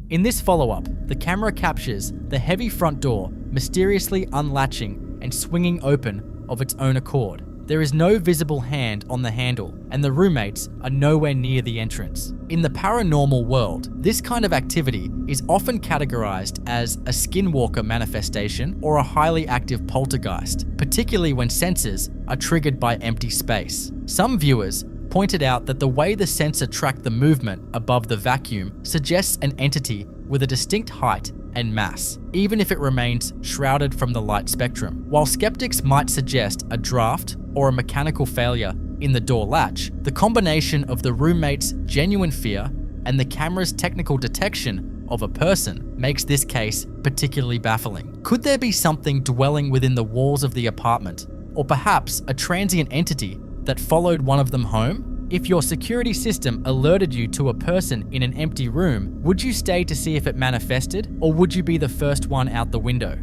In this follow-up, the camera captures the heavy front door mysteriously unlatching and swinging open of its own accord. There is no visible hand on the handle, and the roommates are nowhere near the entrance. In the paranormal world, this kind of activity is often categorized as a skinwalker manifestation or a highly active poltergeist, particularly when sensors are triggered by empty space. Some viewers pointed out that the way the sensor tracked the movement above the vacuum suggests an entity with a distinct height and mass, even if it remains shrouded from the light spectrum. While skeptics might suggest a draft or a mechanical failure in the door latch, the combination of the roommates' genuine fear and the camera's technical detection of a person makes this case particularly baffling. Could there be something dwelling within the walls of the apartment, or perhaps a transient entity that followed one of them home? If your security system alerted you to a person in an empty room, would you stay to see if it manifested, or would you be the first one out the window?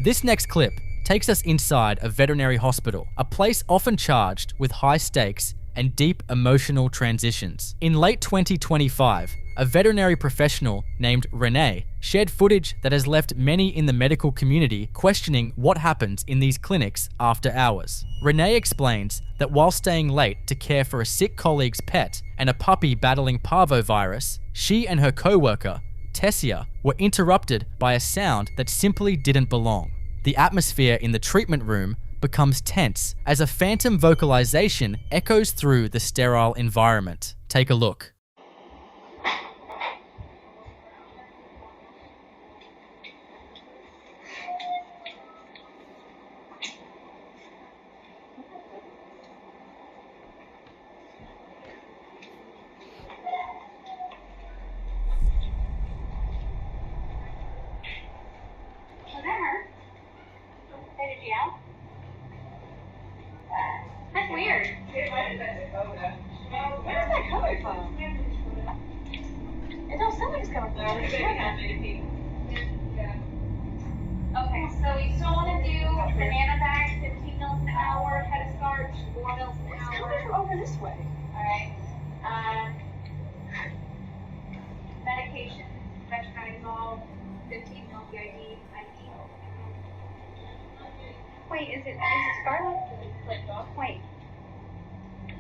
This next clip takes us inside a veterinary hospital, a place often charged with high stakes and deep emotional transitions. In late 2025, a veterinary professional named Renee shared footage that has left many in the medical community questioning what happens in these clinics after hours. Renee explains that while staying late to care for a sick colleague's pet and a puppy battling parvovirus, she and her co-worker, Tessia, were interrupted by a sound that simply didn't belong. The atmosphere in the treatment room becomes tense as a phantom vocalization echoes through the sterile environment. Take a look. That's weird. Where's that coming from? It don't sound like it's coming from. Okay, so you still want to do banana bag, 15 mils an hour, head of starch, 4 mils an hour. It's coming from over this way. Alright. Medication, Veterinary, 15 mils BID, Wait, is it Scarlet? Wait.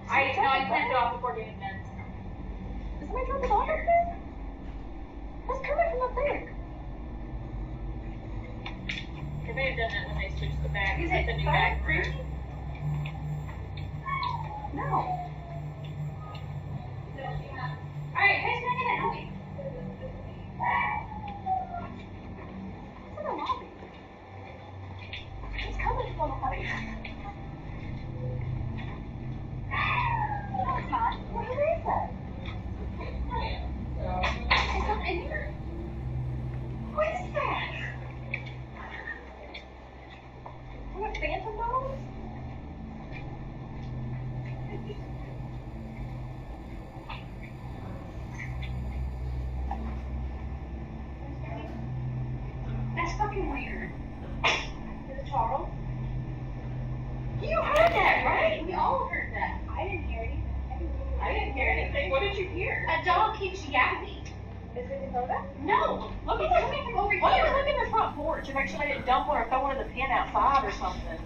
I clamped it off before doing meds. Is my drop it off up there? That's coming from up there. Is may have done that when they switched the bag. Is The it new fun? bag for Creepy? No. Alright, who's making it noise? It's an anomaly. It's coming from a party. No, it's not. What is that? It's not in here. What is that? What, phantom dolls? That's fucking weird. Is it Charles? You heard that, right? We all heard that. I didn't hear anything. I didn't hear anything. What did you hear? A dog keeps yapping. Is it in photo? No! Look at this. Over Why don't here. you look in the front porch and make sure they didn't dump one or throw one in the pen outside or something?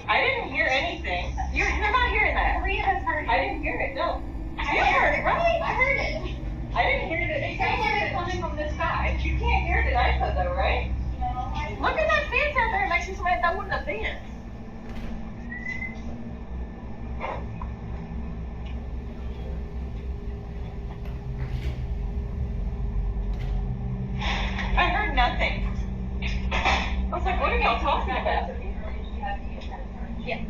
I didn't hear anything. You're not hearing that. Three of us heard it. I didn't hear it. No. You heard it, right? I heard it. I didn't hear it. It sounds like it's coming from this side. You can't hear it at IPA though, right? No. Look at that fence out there. Make sure somebody throw one in the fence. I heard nothing. I was like, what are y'all talking about? Yeah,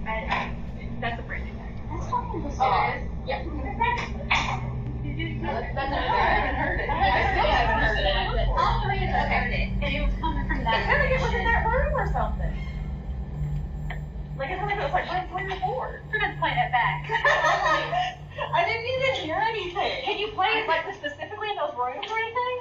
That's a brand new bag. that's fucking bizarre. It is? Yeah. That's I haven't heard it. I still haven't heard it. All three of us heard it, and it was coming from It that sounded like it was in direction. that room or something. Like it sounded like it was like right in front of the board. We're gonna play that back. I didn't even hear anything. Can you play it like specifically in those rooms or anything?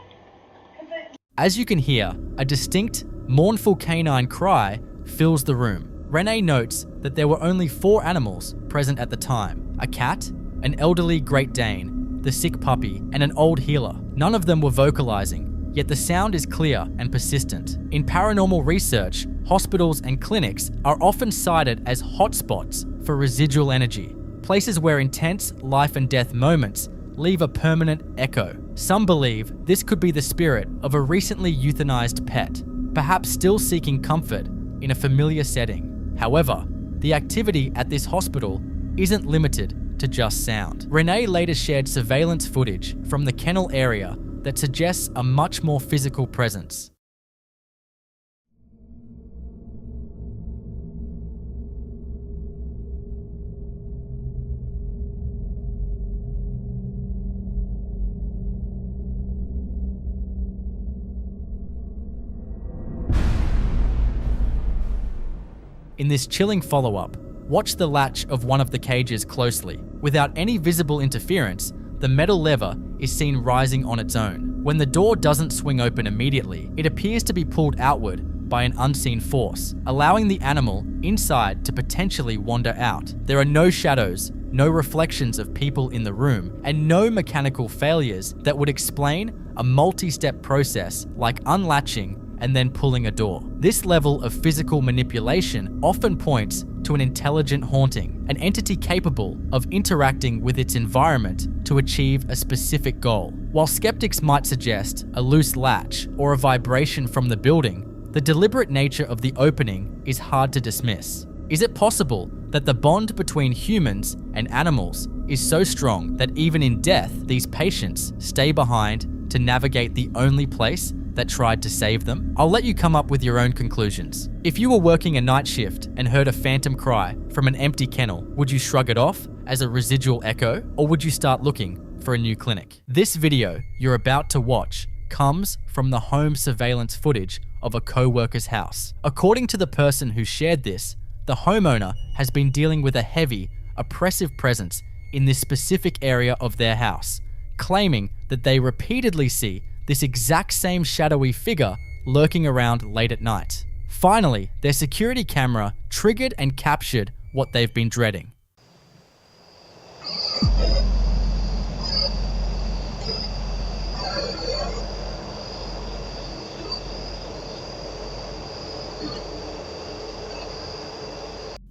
As you can hear, a distinct, mournful canine cry fills the room. Renee notes that there were only 4 animals present at the time: a cat, an elderly Great Dane, the sick puppy, and an old healer. None of them were vocalizing, yet the sound is clear and persistent. In paranormal research, hospitals and clinics are often cited as hotspots for residual energy, places where intense life and death moments leave a permanent echo. Some believe this could be the spirit of a recently euthanized pet, perhaps still seeking comfort in a familiar setting. However, the activity at this hospital isn't limited to just sound. Renee later shared surveillance footage from the kennel area that suggests a much more physical presence. In this chilling follow-up, watch the latch of one of the cages closely. Without any visible interference, the metal lever is seen rising on its own. When the door doesn't swing open immediately, it appears to be pulled outward by an unseen force, allowing the animal inside to potentially wander out. There are no shadows, no reflections of people in the room, and no mechanical failures that would explain a multi-step process like unlatching and then pulling a door. This level of physical manipulation often points to an intelligent haunting, an entity capable of interacting with its environment to achieve a specific goal. While skeptics might suggest a loose latch or a vibration from the building, the deliberate nature of the opening is hard to dismiss. Is it possible that the bond between humans and animals is so strong that even in death, these patients stay behind to navigate the only place that tried to save them? I'll let you come up with your own conclusions. If you were working a night shift and heard a phantom cry from an empty kennel, would you shrug it off as a residual echo, or would you start looking for a new clinic? This video you're about to watch comes from the home surveillance footage of a co-worker's house. According to the person who shared this, the homeowner has been dealing with a heavy, oppressive presence in this specific area of their house, claiming that they repeatedly see this exact same shadowy figure lurking around late at night. Finally, their security camera triggered and captured what they've been dreading.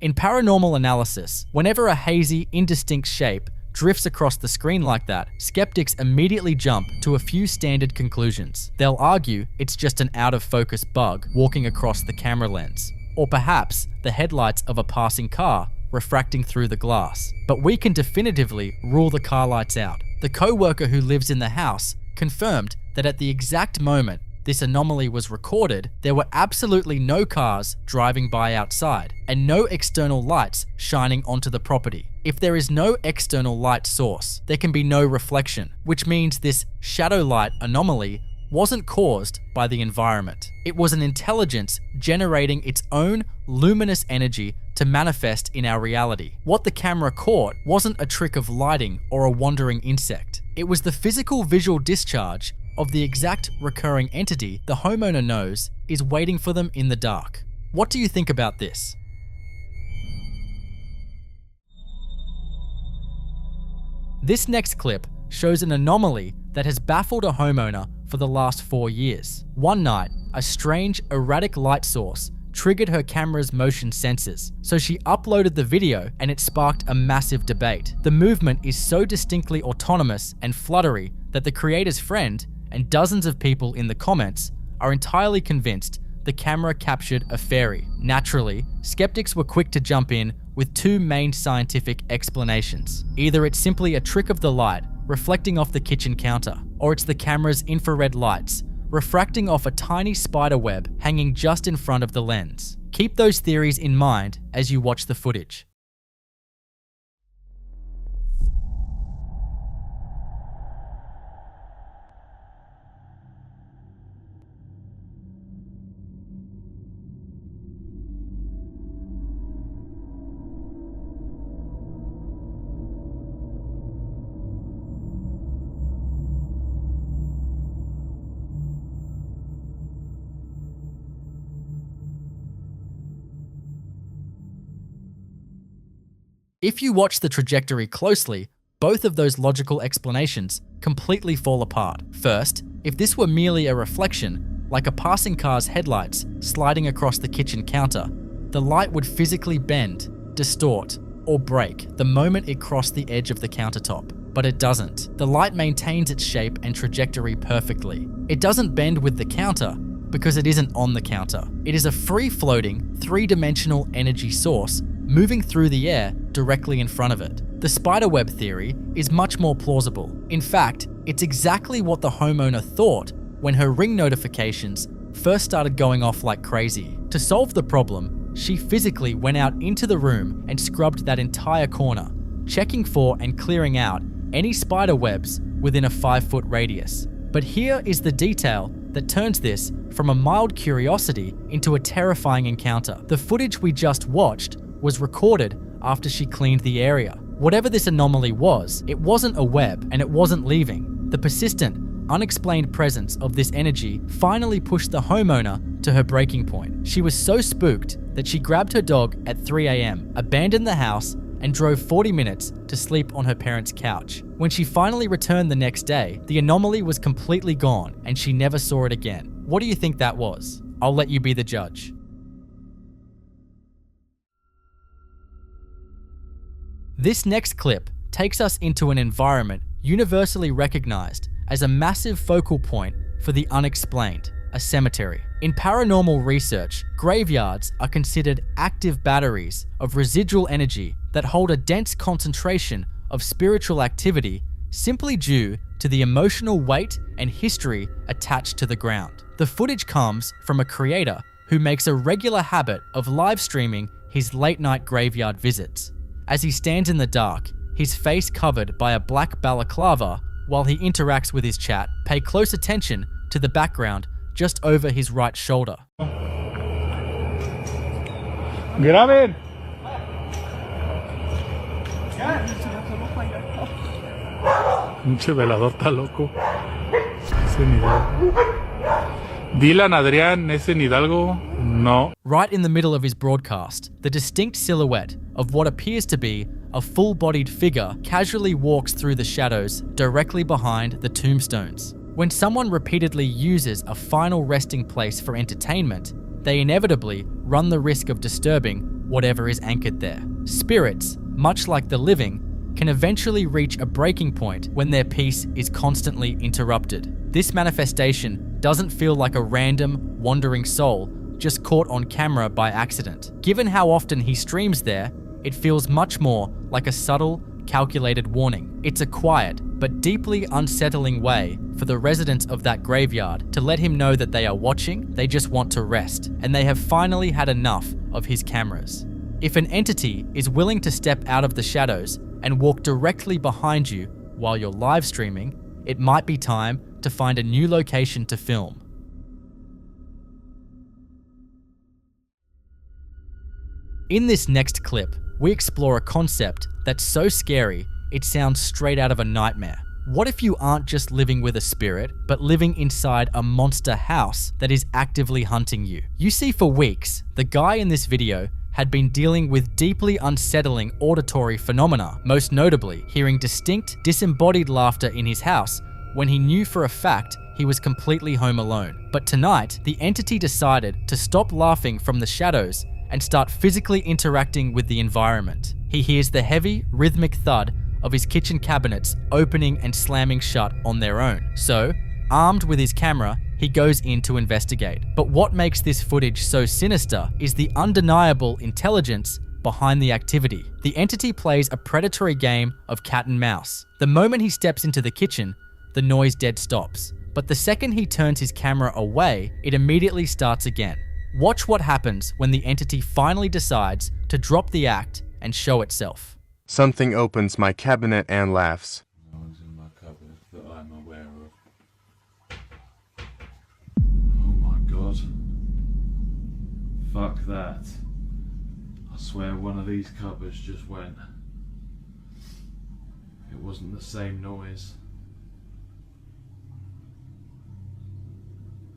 In paranormal analysis, whenever a hazy, indistinct shape drifts across the screen like that, skeptics immediately jump to a few standard conclusions. They'll argue it's just an out-of-focus bug walking across the camera lens, or perhaps the headlights of a passing car refracting through the glass. But we can definitively rule the car lights out. The co-worker who lives in the house confirmed that at the exact moment this anomaly was recorded, there were absolutely no cars driving by outside and no external lights shining onto the property. If there is no external light source, there can be no reflection, which means this shadow light anomaly wasn't caused by the environment. It was an intelligence generating its own luminous energy to manifest in our reality. What the camera caught wasn't a trick of lighting or a wandering insect. It was the physical visual discharge of the exact recurring entity the homeowner knows is waiting for them in the dark. What do you think about this? This next clip shows an anomaly that has baffled a homeowner for the last 4 years. One night, a strange, erratic light source triggered her camera's motion sensors, so she uploaded the video and it sparked a massive debate. The movement is so distinctly autonomous and fluttery that the creator's friend and dozens of people in the comments are entirely convinced the camera captured a fairy. Naturally, skeptics were quick to jump in with two main scientific explanations. Either it's simply a trick of the light reflecting off the kitchen counter, or it's the camera's infrared lights refracting off a tiny spider web hanging just in front of the lens. Keep those theories in mind as you watch the footage. If you watch the trajectory closely, both of those logical explanations completely fall apart. First, if this were merely a reflection, like a passing car's headlights sliding across the kitchen counter, the light would physically bend, distort, or break the moment it crossed the edge of the countertop. But it doesn't. The light maintains its shape and trajectory perfectly. It doesn't bend with the counter because it isn't on the counter. It is a free-floating, three-dimensional energy source moving through the air directly in front of it. The spiderweb theory is much more plausible. In fact, it's exactly what the homeowner thought when her Ring notifications first started going off like crazy. To solve the problem, she physically went out into the room and scrubbed that entire corner, checking for and clearing out any spider webs within a 5-foot radius. But here is the detail that turns this from a mild curiosity into a terrifying encounter. The footage we just watched was recorded after she cleaned the area. Whatever this anomaly was, it wasn't a web and it wasn't leaving. The persistent, unexplained presence of this energy finally pushed the homeowner to her breaking point. She was so spooked that she grabbed her dog at 3 a.m., abandoned the house, and drove 40 minutes to sleep on her parents' couch. When she finally returned the next day, the anomaly was completely gone and she never saw it again. What do you think that was? I'll let you be the judge. This next clip takes us into an environment universally recognized as a massive focal point for the unexplained, a cemetery. In paranormal research, graveyards are considered active batteries of residual energy that hold a dense concentration of spiritual activity simply due to the emotional weight and history attached to the ground. The footage comes from a creator who makes a regular habit of live streaming his late-night graveyard visits. As he stands in the dark, his face covered by a black balaclava while he interacts with his chat, pay close attention to the background just over his right shoulder. Graben. Pinche velador está loco. Ese en Hidalgo. Dylan Adrián, ese en Hidalgo, no. Right in the middle of his broadcast, the distinct silhouette of what appears to be a full-bodied figure casually walks through the shadows directly behind the tombstones. When someone repeatedly uses a final resting place for entertainment, they inevitably run the risk of disturbing whatever is anchored there. Spirits, much like the living, can eventually reach a breaking point when their peace is constantly interrupted. This manifestation doesn't feel like a random, wandering soul just caught on camera by accident. Given how often he streams there, it feels much more like a subtle, calculated warning. It's a quiet, but deeply unsettling way for the residents of that graveyard to let him know that they are watching, they just want to rest, and they have finally had enough of his cameras. If an entity is willing to step out of the shadows and walk directly behind you while you're live streaming, it might be time to find a new location to film. In this next clip, we explore a concept that's so scary, it sounds straight out of a nightmare. What if you aren't just living with a spirit, but living inside a monster house that is actively hunting you? You see, for weeks, the guy in this video had been dealing with deeply unsettling auditory phenomena, most notably hearing distinct, disembodied laughter in his house when he knew for a fact he was completely home alone. But tonight, the entity decided to stop laughing from the shadows and start physically interacting with the environment. He hears the heavy, rhythmic thud of his kitchen cabinets opening and slamming shut on their own. So, armed with his camera, he goes in to investigate. But what makes this footage so sinister is the undeniable intelligence behind the activity. The entity plays a predatory game of cat and mouse. The moment he steps into the kitchen, the noise dead stops. But the second he turns his camera away, it immediately starts again. Watch what happens when the entity finally decides to drop the act and show itself. Something opens my cabinet and laughs. No one's in my cupboard that I'm aware of. Oh my god. Fuck that. I swear one of these cupboards just went. It wasn't the same noise.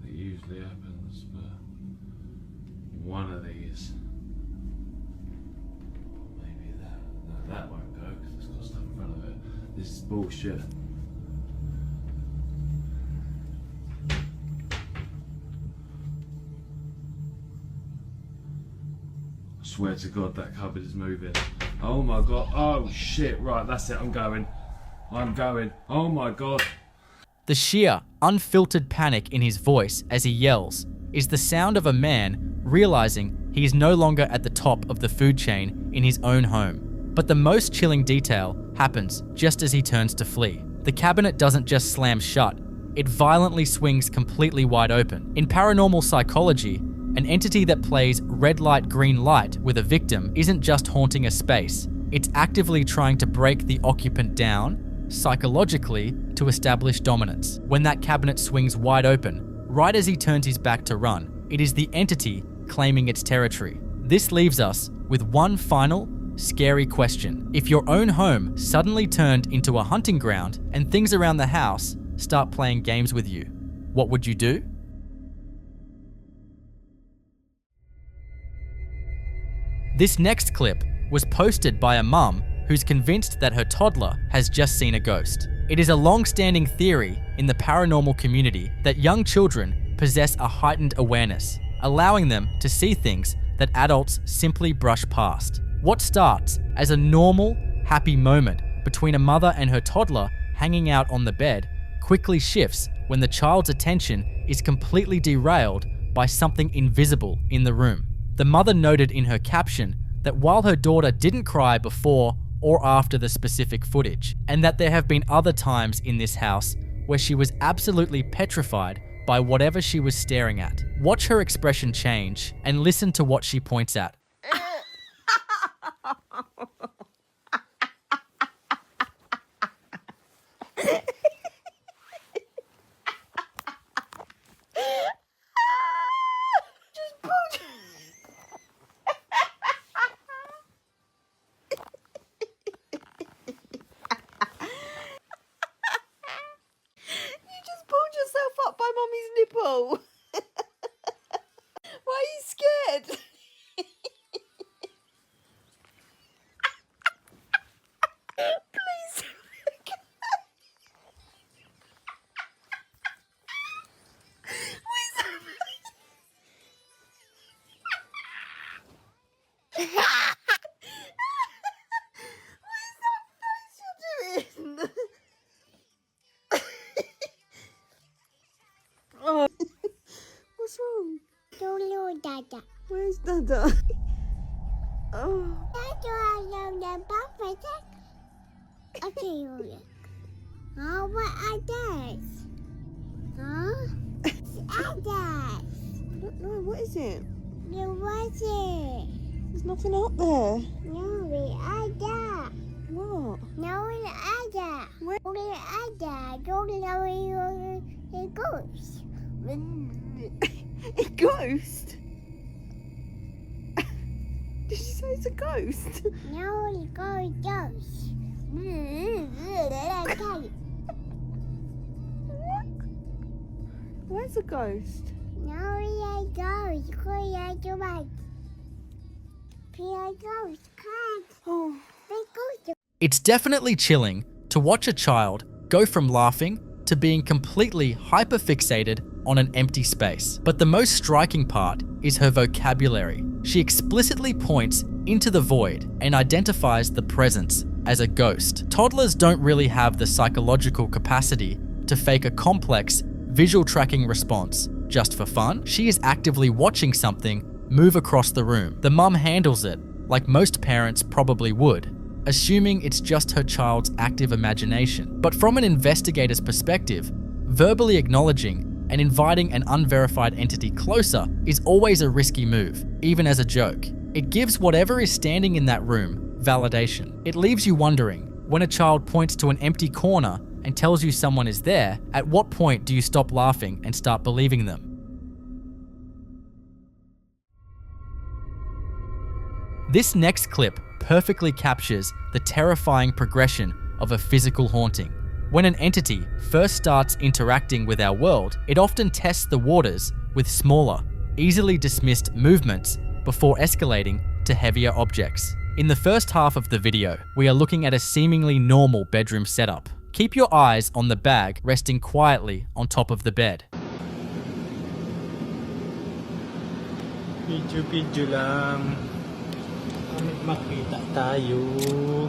It usually happens, but one of these. Maybe that. No, that won't go because it's got stuff in front of it. This is bullshit. I swear to God that cupboard is moving. Oh my god. Oh shit. Right, that's it. I'm going. Oh my god. The sheer, unfiltered panic in his voice as he yells is the sound of a man realizing he is no longer at the top of the food chain in his own home. But the most chilling detail happens just as he turns to flee. The cabinet doesn't just slam shut, it violently swings completely wide open. In paranormal psychology, an entity that plays red light, green light with a victim isn't just haunting a space, it's actively trying to break the occupant down psychologically to establish dominance. When that cabinet swings wide open, right as he turns his back to run, it is the entity claiming its territory. This leaves us with one final, scary question. If your own home suddenly turned into a hunting ground and things around the house start playing games with you, what would you do? This next clip was posted by a mum who's convinced that her toddler has just seen a ghost. It is a long-standing theory in the paranormal community that young children possess a heightened awareness, allowing them to see things that adults simply brush past. What starts as a normal, happy moment between a mother and her toddler hanging out on the bed quickly shifts when the child's attention is completely derailed by something invisible in the room. The mother noted in her caption that while her daughter didn't cry before or after the specific footage, and that there have been other times in this house where she was absolutely petrified by whatever she was staring at. Watch her expression change and listen to what she points at. Nipple. Why are you scared? Please. wrong? Dada. Where's Dada? Oh. Okay, what are those? Huh? Others. I don't know. What is it? There was it. There's nothing out there. No, we are there. What? No, we are there. Where? We are there. Don't know where it goes. A ghost? Did you say it's a ghost? No, it goes. Where's a ghost? No, it goes. Oh. It's definitely chilling to watch a child go from laughing to being completely hyperfixated on an empty space. But the most striking part is her vocabulary. She explicitly points into the void and identifies the presence as a ghost. Toddlers don't really have the psychological capacity to fake a complex visual tracking response just for fun. She is actively watching something move across the room. The mum handles it like most parents probably would, assuming it's just her child's active imagination. But from an investigator's perspective, verbally acknowledging and inviting an unverified entity closer is always a risky move, even as a joke. It gives whatever is standing in that room validation. It leaves you wondering, when a child points to an empty corner and tells you someone is there, at what point do you stop laughing and start believing them? This next clip perfectly captures the terrifying progression of a physical haunting. When an entity first starts interacting with our world, it often tests the waters with smaller, easily dismissed movements before escalating to heavier objects. In the first half of the video, we are looking at a seemingly normal bedroom setup. Keep your eyes on the bag resting quietly on top of the bed. Video lang. Makita tayo.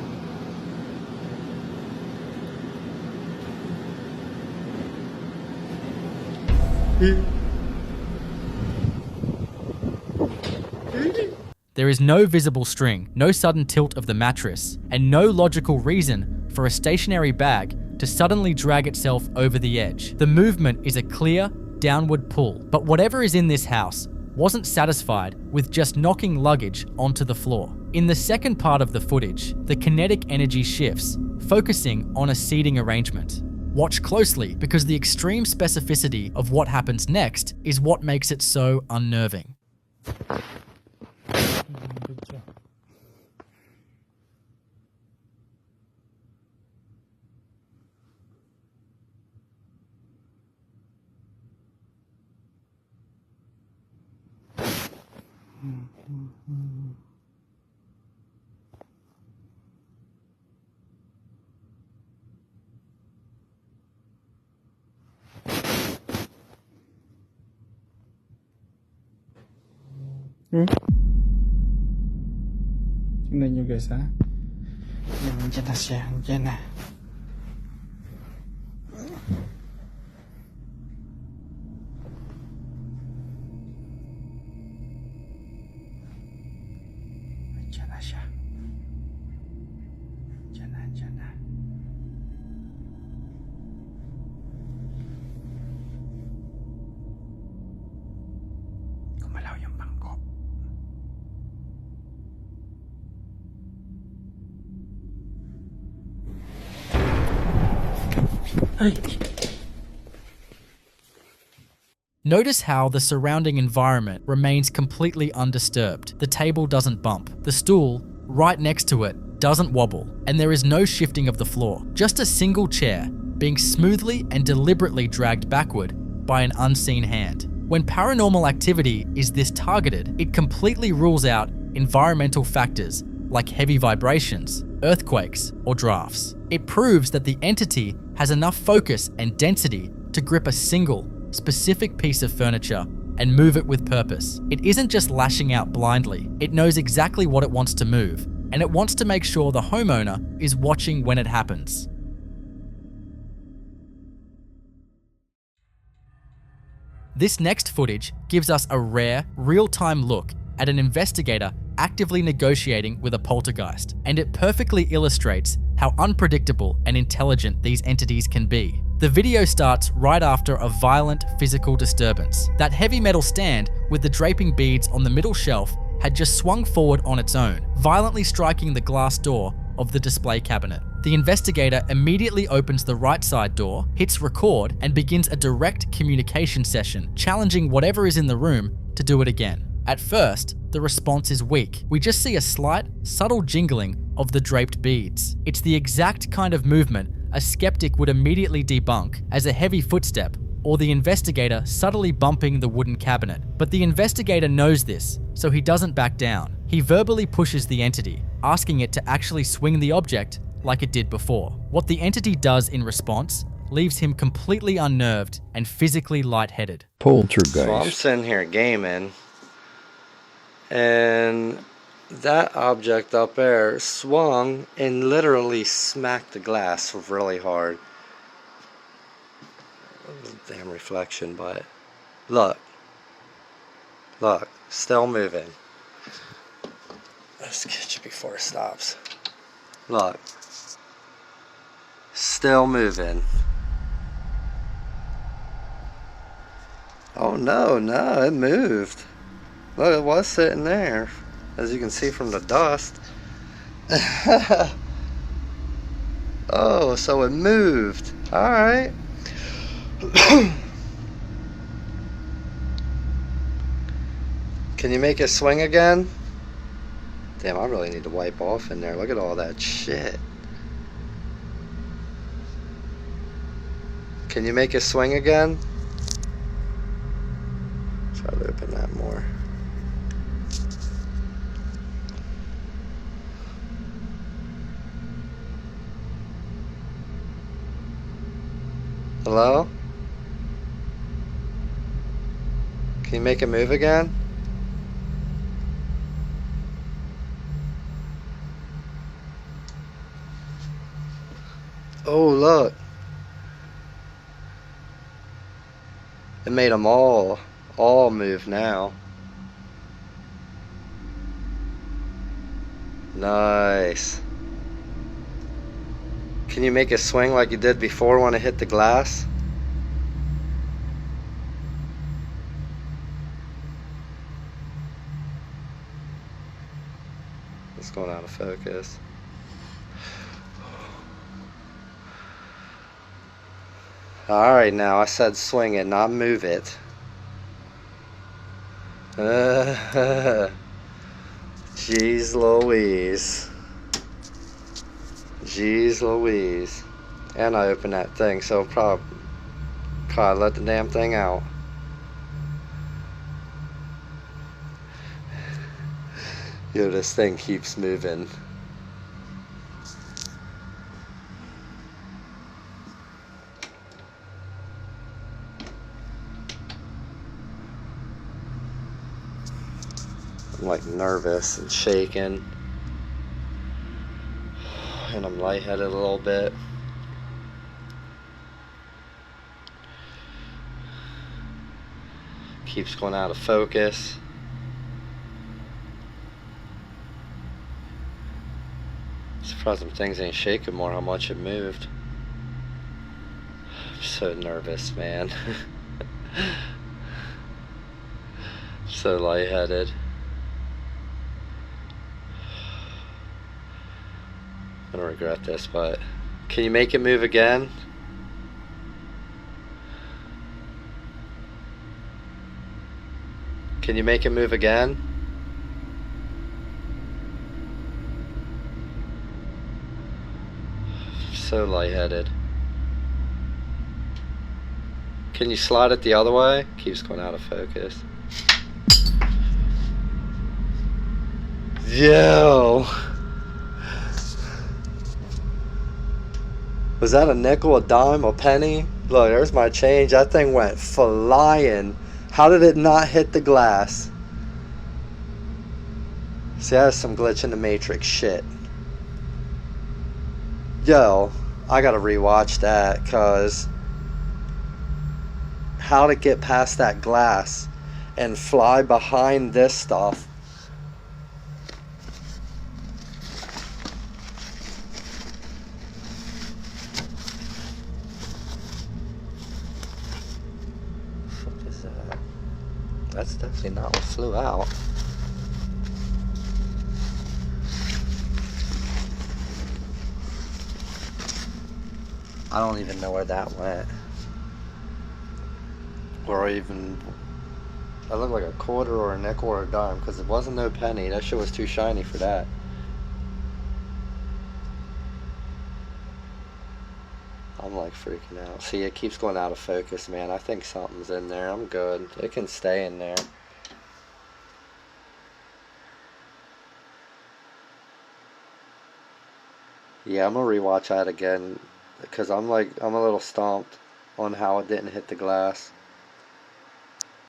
There is no visible string, no sudden tilt of the mattress, and no logical reason for a stationary bag to suddenly drag itself over the edge. The movement is a clear, downward pull. But whatever is in this house wasn't satisfied with just knocking luggage onto the floor. In the second part of the footage, the kinetic energy shifts, focusing on a seating arrangement. Watch closely because the extreme specificity of what happens next is what makes it so unnerving. Tingnan nyo guys ha. Nandiyan na siya. Nandiyan na. Nandiyan na siya. Nandiyan na. Nandiyan na. Gumalaw yung bangko. Notice how the surrounding environment remains completely undisturbed. The table doesn't bump. The stool right next to it doesn't wobble. And there is no shifting of the floor. Just a single chair being smoothly and deliberately dragged backward by an unseen hand. When paranormal activity is this targeted, it completely rules out environmental factors like heavy vibrations, earthquakes, or drafts. It proves that the entity has enough focus and density to grip a single, specific piece of furniture and move it with purpose. It isn't just lashing out blindly. It knows exactly what it wants to move, and it wants to make sure the homeowner is watching when it happens. This next footage gives us a rare, real-time look at an investigator actively negotiating with a poltergeist, and it perfectly illustrates how unpredictable and intelligent these entities can be. The video starts right after a violent physical disturbance. That heavy metal stand with the draping beads on the middle shelf had just swung forward on its own, violently striking the glass door of the display cabinet. The investigator immediately opens the right side door, hits record, and begins a direct communication session, challenging whatever is in the room to do it again. At first, the response is weak. We just see a slight, subtle jingling of the draped beads. It's the exact kind of movement a skeptic would immediately debunk as a heavy footstep, or the investigator subtly bumping the wooden cabinet. But the investigator knows this, so he doesn't back down. He verbally pushes the entity, asking it to actually swing the object like it did before. What the entity does in response leaves him completely unnerved and physically lightheaded. Poltergeist. So I'm sitting here gaming, and that object up there swung and literally smacked the glass really hard. Damn reflection, but look, still moving. Let's get you before it stops. Look, still moving. Oh no, it moved. Look, it was sitting there, as you can see from the dust. Oh, so it moved. Alright. Can you make it swing again? Damn, I really need to wipe off in there. Look at all that shit. Can you make it swing again? Try to open that more. Hello? Can you make it move again? Oh, look. It made them all move now. Nice. Can you make it swing like you did before when it hit the glass? It's going out of focus. Alright, now I said swing it, not move it. Jeez Louise. Jeez Louise. And I opened that thing, so probably let the damn thing out. Yo, this thing keeps moving. I'm like nervous and shaking, and I'm lightheaded a little bit. Keeps going out of focus. Surprised them things ain't shaking more how much it moved. I'm so nervous, man. So lightheaded. I'm gonna regret this, but can you make it move again? Can you make it move again? So lightheaded. Can you slide it the other way? Keeps going out of focus. Yo! Was that a nickel, a dime, a penny? Look, there's my change. That thing went flying. How did it not hit the glass? See, that was some glitch in the Matrix shit. Yo, I gotta rewatch that, cause how to get past that glass and fly behind this stuff. What is that? That's definitely not what flew out. I don't even know where that went. Or even, that looked like a quarter or a nickel or a dime, because it wasn't no penny. That shit was too shiny for that. I'm like freaking out. See, it keeps going out of focus, man. I think something's in there. I'm good. It can stay in there. Yeah, I'm gonna rewatch that again, because I'm a little stumped on how it didn't hit the glass.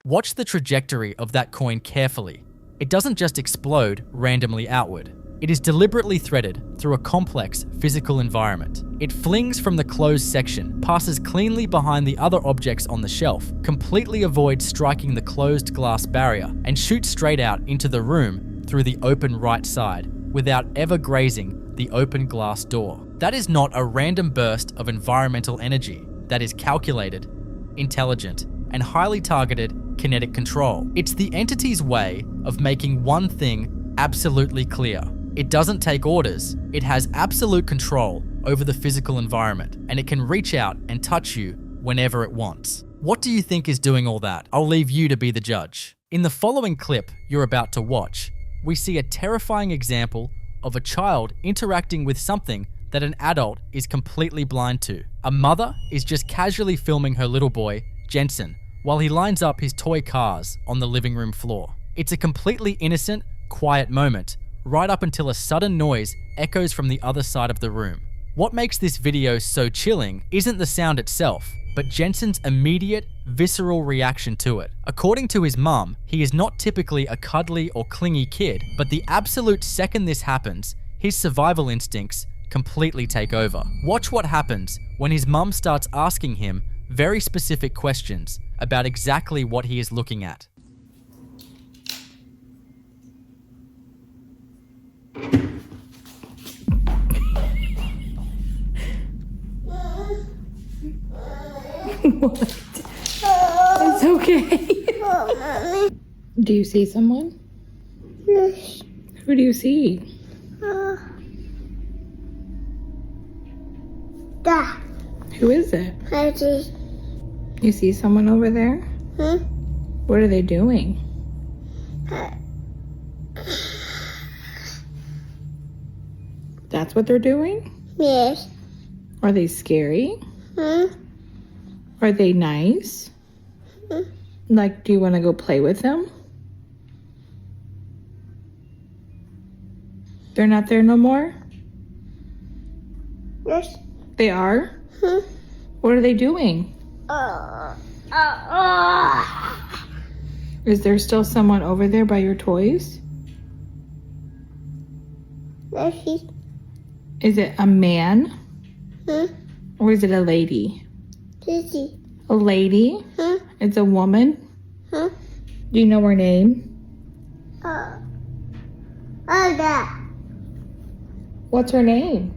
Watch the trajectory of that coin carefully. It doesn't just explode randomly outward. It is deliberately threaded through a complex physical environment. It flings from the closed section, passes cleanly behind the other objects on the shelf, completely avoids striking the closed glass barrier, and shoots straight out into the room through the open right side, without ever grazing the open glass door. That is not a random burst of environmental energy. That is calculated, intelligent, and highly targeted kinetic control. It's the entity's way of making one thing absolutely clear. It doesn't take orders. It has absolute control over the physical environment, and it can reach out and touch you whenever it wants. What do you think is doing all that? I'll leave you to be the judge. In the following clip you're about to watch, we see a terrifying example of a child interacting with something that an adult is completely blind to. A mother is just casually filming her little boy, Jensen, while he lines up his toy cars on the living room floor. It's a completely innocent, quiet moment, right up until a sudden noise echoes from the other side of the room. What makes this video so chilling isn't the sound itself, but Jensen's immediate, visceral reaction to it. According to his mum, he is not typically a cuddly or clingy kid, but the absolute second this happens, his survival instincts completely take over. Watch what happens when his mum starts asking him very specific questions about exactly what he is looking at. What? It's okay. Do you see someone? Yes. Who do you see? Da. Who is it? Daddy. You see someone over there? What are they doing? That's what they're doing? Yes. Are they scary? Are they nice? Like, do you want to go play with them? They're not there no more? Yes. They are? What are they doing? Is there still someone over there by your toys? Daddy. Is it a man? Or is it a lady? Daddy. A lady? It's a woman? Do you know her name? Ada. What's her name?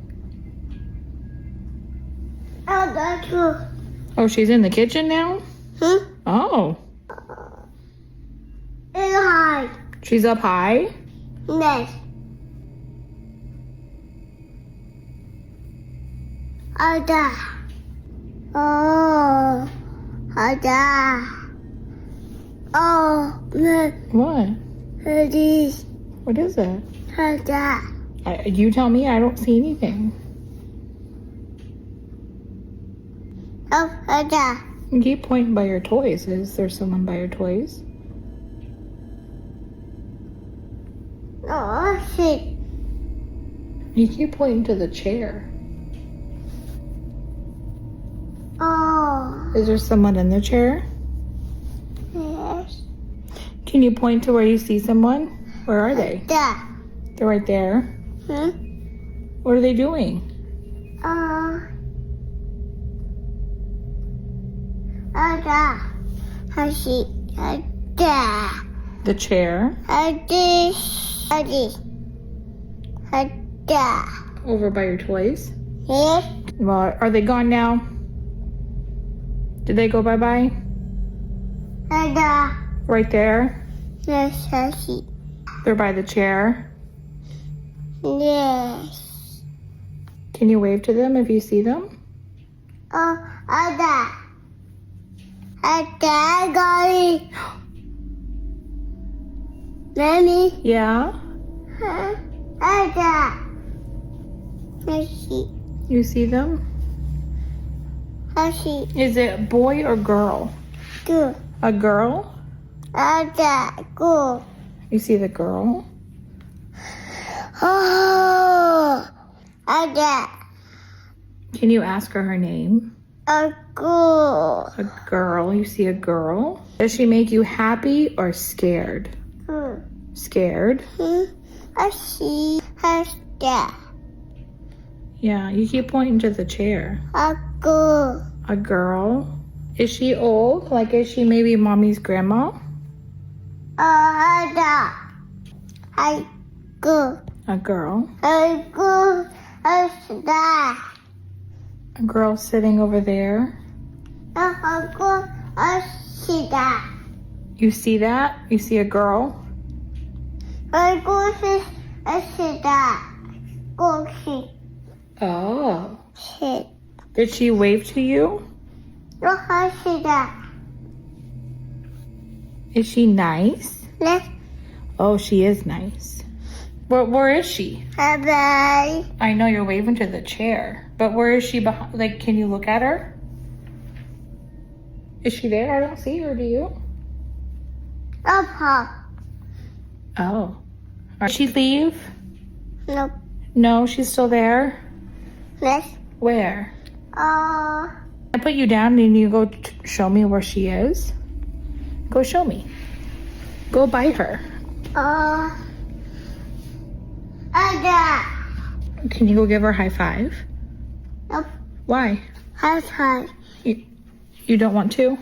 Ada too. Oh, she's in the kitchen now? Oh. It's high. She's up high? Yes. Ada. Oh. Ada. Oh. What? Daddy. What is it? Ada. You tell me, I don't see anything. Oh, Ada. You keep pointing by your toys. Is there someone by your toys? Oh, shit. You keep pointing to the chair. Oh. Is there someone in the chair? Yes. Can you point to where you see someone? Where are they? There. They're right there. What are they doing? Ada. Hashi. Hada. The chair. Hadish. Hadish. Hada. Over by your toys. Yes. Well, are they gone now? Did they go bye-bye? Hada. Right there? Yes, Hashi. They're by the chair. Yes. Can you wave to them if you see them? Oh, Hada. Hada, Gary. Mommy. Yeah? Hada. Hashi. You see them? Hashi. Is it boy or girl? Go. A girl? Hada. Go. You see the girl? Oh. Hada. Can you ask her name? A girl. A girl. You see a girl? Does she make you happy or scared? Scared? Hashi. Hada. Yeah, you keep pointing to the chair. A girl. A girl? Is she old? Like, is she maybe mommy's grandma? Hada. I go. A girl? I go. Hada. A girl sitting over there? I go. Hada. You see that? You see a girl? I go. Hada. Go. Oh. Shit. Did she wave to you? No, Hada. Is she nice? Yes. Oh, she is nice. Where is she? Bye. I know you're waving to the chair, but where is she behind? Like, can you look at her? Is she there? I don't see her, do you? Pop. Oh. Did she leave? Nope. No, she's still there? Yes. Where? I put you down and you go show me where she is? Go show me. Go by her. Hada. Can you go give her a high five? Nope. Why? High five. You don't want to?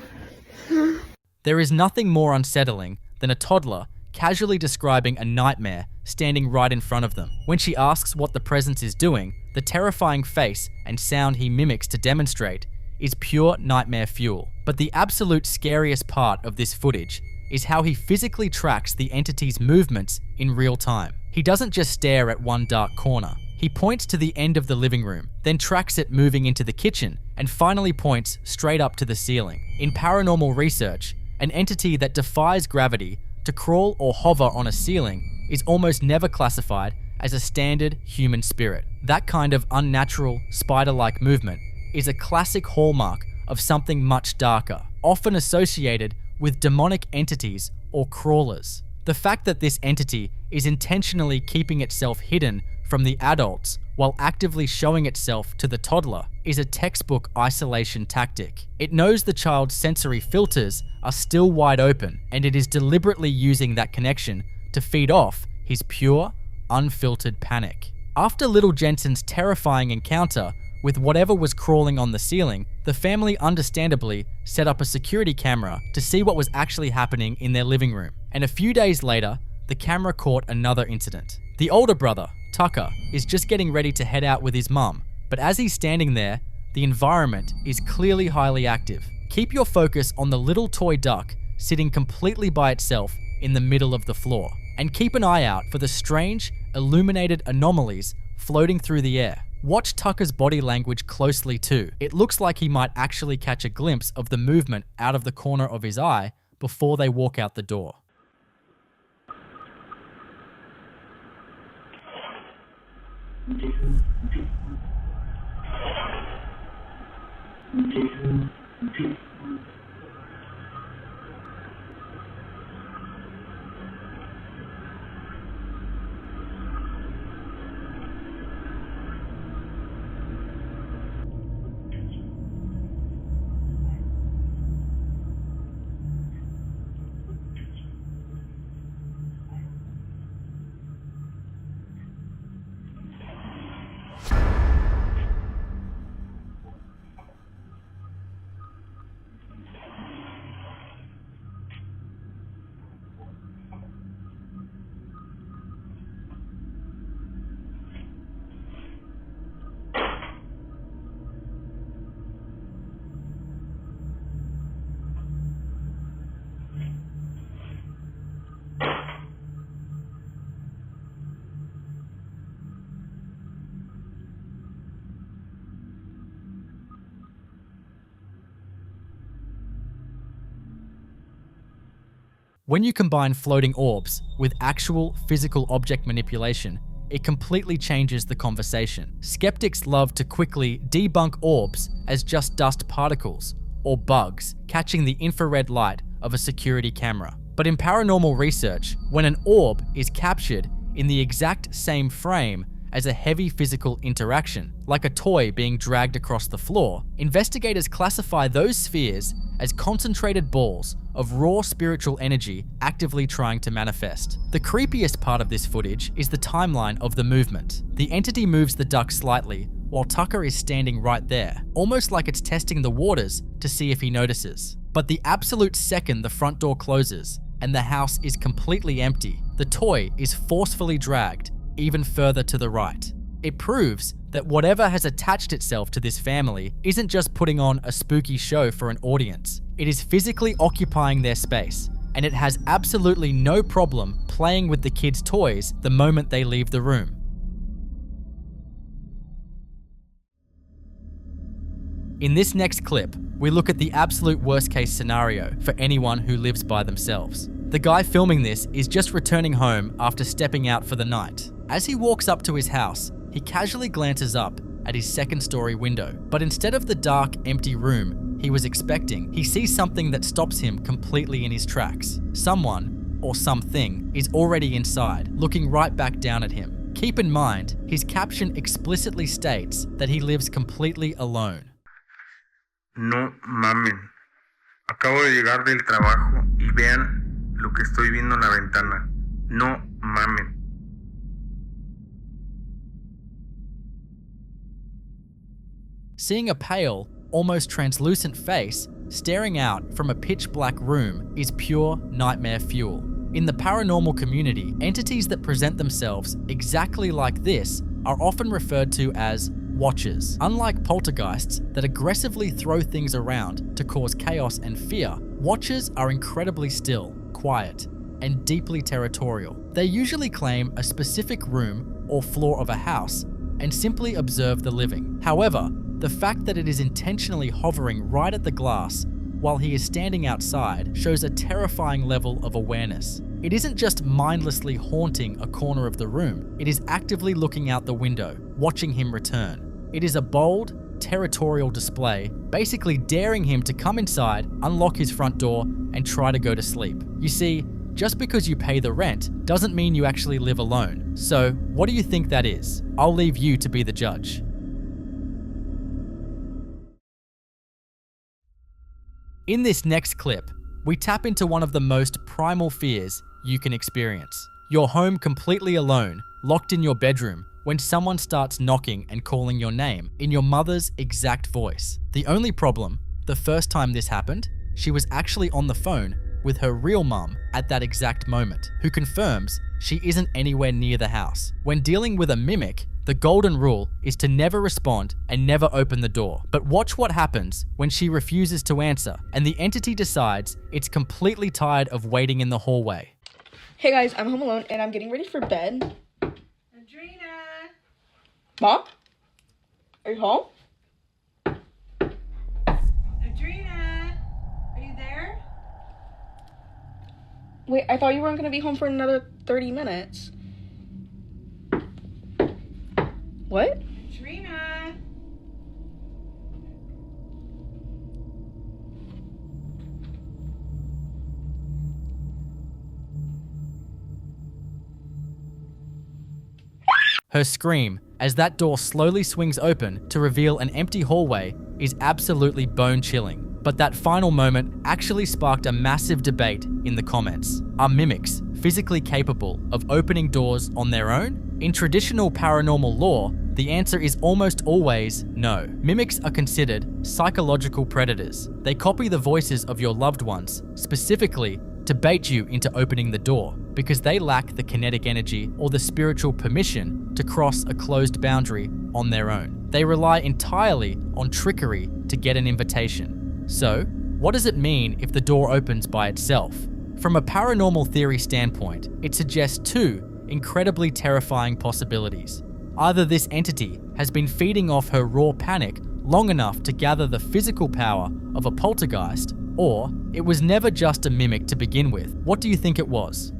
There is nothing more unsettling than a toddler casually describing a nightmare standing right in front of them. When she asks what the presence is doing, the terrifying face and sound he mimics to demonstrate is pure nightmare fuel. But the absolute scariest part of this footage is how he physically tracks the entity's movements in real time. He doesn't just stare at one dark corner. He points to the end of the living room, then tracks it moving into the kitchen, and finally points straight up to the ceiling. In paranormal research, an entity that defies gravity to crawl or hover on a ceiling is almost never classified as a standard human spirit. That kind of unnatural, spider-like movement is a classic hallmark of something much darker, often associated with demonic entities or crawlers. The fact that this entity is intentionally keeping itself hidden from the adults while actively showing itself to the toddler is a textbook isolation tactic. It knows the child's sensory filters are still wide open, and it is deliberately using that connection to feed off his pure, unfiltered panic. After little Jensen's terrifying encounter with whatever was crawling on the ceiling, the family understandably set up a security camera to see what was actually happening in their living room. And a few days later, the camera caught another incident. The older brother, Tucker, is just getting ready to head out with his mum, but as he's standing there, the environment is clearly highly active. Keep your focus on the little toy duck sitting completely by itself in the middle of the floor, and keep an eye out for the strange, illuminated anomalies floating through the air. Watch Tucker's body language closely too. It looks like he might actually catch a glimpse of the movement out of the corner of his eye before they walk out the door. When you combine floating orbs with actual physical object manipulation, it completely changes the conversation. Skeptics love to quickly debunk orbs as just dust particles or bugs catching the infrared light of a security camera. But in paranormal research, when an orb is captured in the exact same frame as a heavy physical interaction, like a toy being dragged across the floor, investigators classify those spheres as concentrated balls of raw spiritual energy actively trying to manifest. The creepiest part of this footage is the timeline of the movement. The entity moves the duck slightly while Tucker is standing right there, almost like it's testing the waters to see if he notices. But the absolute second the front door closes and the house is completely empty, the toy is forcefully dragged even further to the right. It proves that whatever has attached itself to this family isn't just putting on a spooky show for an audience. It is physically occupying their space, and it has absolutely no problem playing with the kids' toys the moment they leave the room. In this next clip, we look at the absolute worst case scenario for anyone who lives by themselves. The guy filming this is just returning home after stepping out for the night. As he walks up to his house, he casually glances up at his second-story window, but instead of the dark, empty room he was expecting, he sees something that stops him completely in his tracks. Someone, or something, is already inside, looking right back down at him. Keep in mind, his caption explicitly states that he lives completely alone. No mamen. Acabo de llegar del trabajo y vean lo que estoy viendo en la ventana. No mamen. Seeing a pale, almost translucent face staring out from a pitch-black room is pure nightmare fuel. In the paranormal community, entities that present themselves exactly like this are often referred to as watchers. Unlike poltergeists that aggressively throw things around to cause chaos and fear, watchers are incredibly still, quiet, and deeply territorial. They usually claim a specific room or floor of a house and simply observe the living. However, the fact that it is intentionally hovering right at the glass while he is standing outside shows a terrifying level of awareness. It isn't just mindlessly haunting a corner of the room, it is actively looking out the window, watching him return. It is a bold, territorial display, basically daring him to come inside, unlock his front door, and try to go to sleep. You see, just because you pay the rent doesn't mean you actually live alone. So, what do you think that is? I'll leave you to be the judge. In this next clip, we tap into one of the most primal fears you can experience. You're home completely alone, locked in your bedroom, when someone starts knocking and calling your name in your mother's exact voice. The only problem, the first time this happened, she was actually on the phone with her real mum at that exact moment, who confirms she isn't anywhere near the house. When dealing with a mimic, the golden rule is to never respond and never open the door. But watch what happens when she refuses to answer and the entity decides it's completely tired of waiting in the hallway. Hey guys, I'm home alone and I'm getting ready for bed. Adrena! Mom? Are you home? Adrena! Are you there? Wait, I thought you weren't going to be home for another 30 minutes. What? Adrena! Her scream, as that door slowly swings open to reveal an empty hallway, is absolutely bone-chilling. But that final moment actually sparked a massive debate in the comments. Are mimics physically capable of opening doors on their own? In traditional paranormal lore, the answer is almost always no. Mimics are considered psychological predators. They copy the voices of your loved ones, specifically to bait you into opening the door, because they lack the kinetic energy or the spiritual permission to cross a closed boundary on their own. They rely entirely on trickery to get an invitation. So, what does it mean if the door opens by itself? From a paranormal theory standpoint, it suggests two incredibly terrifying possibilities. Either this entity has been feeding off her raw panic long enough to gather the physical power of a poltergeist, Or it was never just a mimic to begin with. What do you think it was?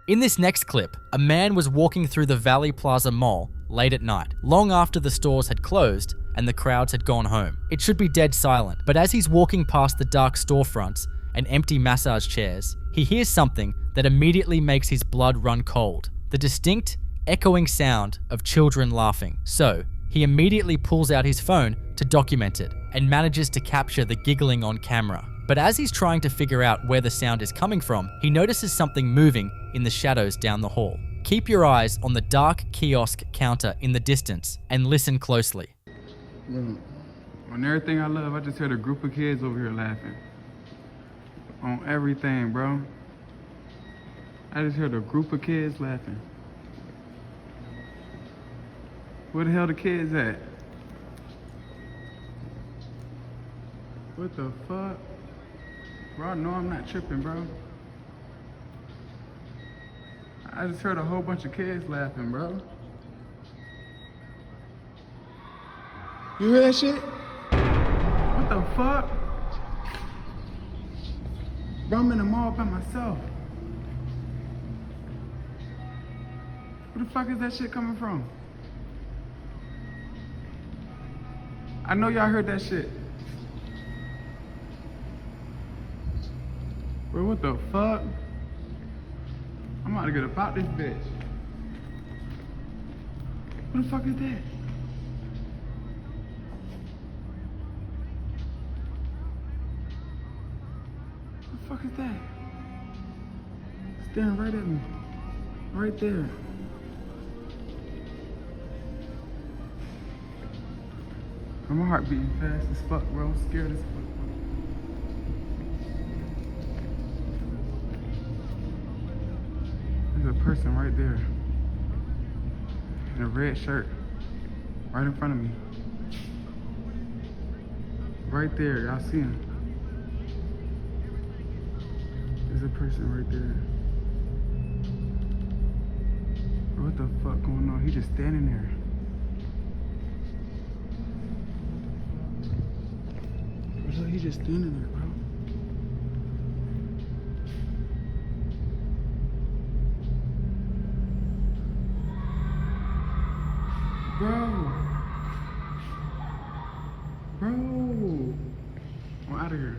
In this next clip, a man was walking through the Valley Plaza Mall late at night, long after the stores had closed and the crowds had gone home. It should be dead silent, but as he's walking past the dark storefronts and empty massage chairs, he hears something that immediately makes his blood run cold. The distinct, echoing sound of children laughing. So, he immediately pulls out his phone to document it and manages to capture the giggling on camera. But as he's trying to figure out where the sound is coming from, he notices something moving in the shadows down the hall. Keep your eyes on the dark kiosk counter in the distance and listen closely. On everything I love, I just heard a group of kids over here laughing. On everything, bro. I just heard a group of kids laughing. Where the hell the kids at? What the fuck? Bro, I know I'm not tripping, bro. I just heard a whole bunch of kids laughing, bro. You hear that shit? What the fuck? Bro, I'm in the mall by myself. Where the fuck is that shit coming from? I know y'all heard that shit. Bro, what the fuck? I'm about to get about this bitch. What the fuck is that? What the fuck is that? Staring right at me. Right there. My heart beating fast as fuck, bro. I'm scared as fuck. There's a person right there in a red shirt right in front of me. Right there, y'all see him. There's a person right there. What the fuck going on? He just standing there. Look, he just standing there, bro. Bro. I'm out of here.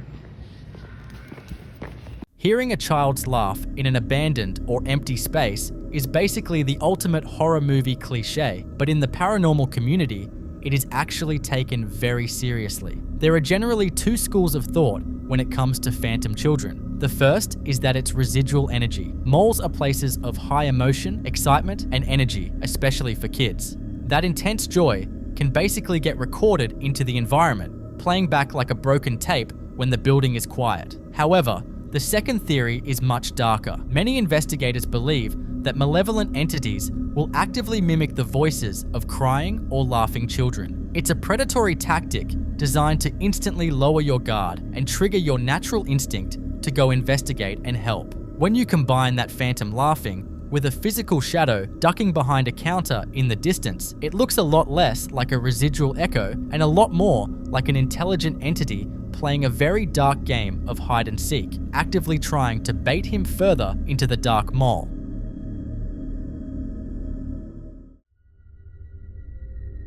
Hearing a child's laugh in an abandoned or empty space is basically the ultimate horror movie cliche, but in the paranormal community, it is actually taken very seriously. There are generally two schools of thought when it comes to phantom children. The first is that it's residual energy. Malls are places of high emotion, excitement, and energy, especially for kids. That intense joy can basically get recorded into the environment, playing back like a broken tape when the building is quiet. However, the second theory is much darker. Many investigators believe that malevolent entities will actively mimic the voices of crying or laughing children. It's a predatory tactic designed to instantly lower your guard and trigger your natural instinct to go investigate and help. When you combine that phantom laughing with a physical shadow ducking behind a counter in the distance, it looks a lot less like a residual echo and a lot more like an intelligent entity playing a very dark game of hide and seek, actively trying to bait him further into the dark mall.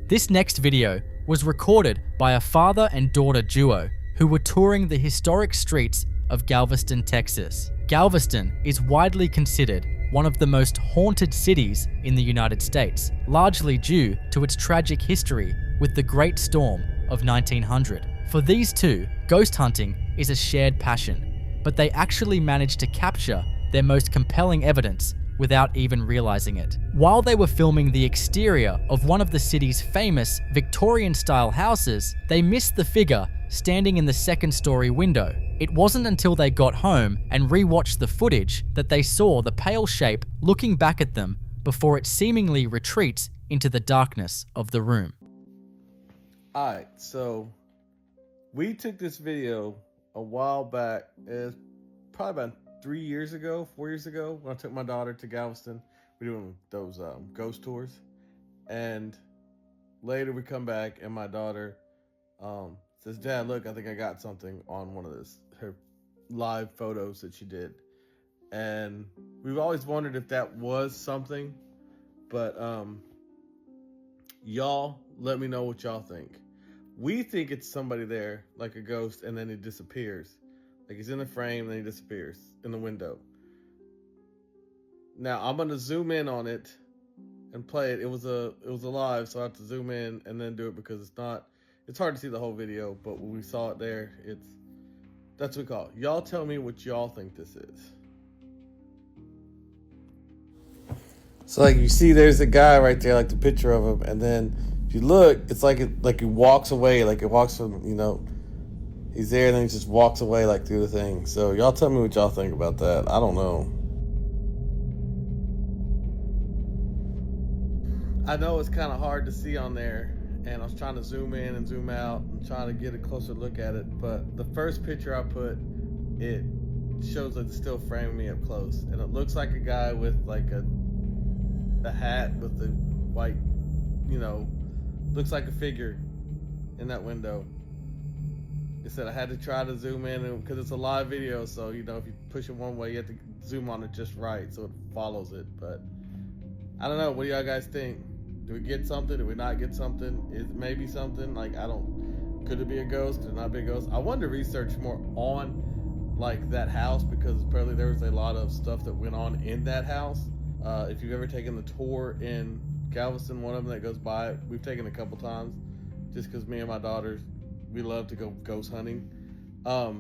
This next video was recorded by a father and daughter duo who were touring the historic streets of Galveston, Texas. Galveston is widely considered one of the most haunted cities in the United States, largely due to its tragic history with the Great Storm of 1900. For these two, ghost hunting is a shared passion, but they actually managed to capture their most compelling evidence without even realizing it. While they were filming the exterior of one of the city's famous Victorian-style houses, they missed the figure standing in the second-story window. It wasn't until they got home and re-watched the footage that they saw the pale shape looking back at them before it seemingly retreats into the darkness of the room. Alright, so we took this video a while back. It's probably about 4 years ago, when I took my daughter to Galveston. We were doing those ghost tours. And later we come back and my daughter says, Dad, look, I think I got something on one of her live photos that she did. And we've always wondered if that was something, but y'all let me know what y'all think. We think it's somebody there, like a ghost, and then it disappears. Like he's in the frame and then he disappears in the window. Now I'm gonna zoom in on it and play it. It was a live, so I have to zoom in and then do it because it's hard to see the whole video, but when we saw it there, that's what we call it. Y'all tell me what y'all think this is. So like you see there's a guy right there, like the picture of him, and then if you look, it's like he walks away, like it walks from, he's there and then he just walks away like through the thing. So y'all tell me what y'all think about that. I don't know. I know it's kind of hard to see on there, and I was trying to zoom in and zoom out and trying to get a closer look at it, but the first picture I put, it shows like it's still framing me up close, and it looks like a guy with like a hat with the white, looks like a figure in that window. It said I had to try to zoom in because it's a live video, so if you push it one way, you have to zoom on it just right so it follows it. But I don't know. What do y'all guys think? Do we get something? Do we not get something? Is it maybe something? Could it be a ghost? Could it not be a ghost? I wanted to research more on like that house because apparently there was a lot of stuff that went on in that house. If you've ever taken the tour in Galveston, one of them that goes by, we've taken a couple times just because me and my daughters, we love to go ghost hunting. But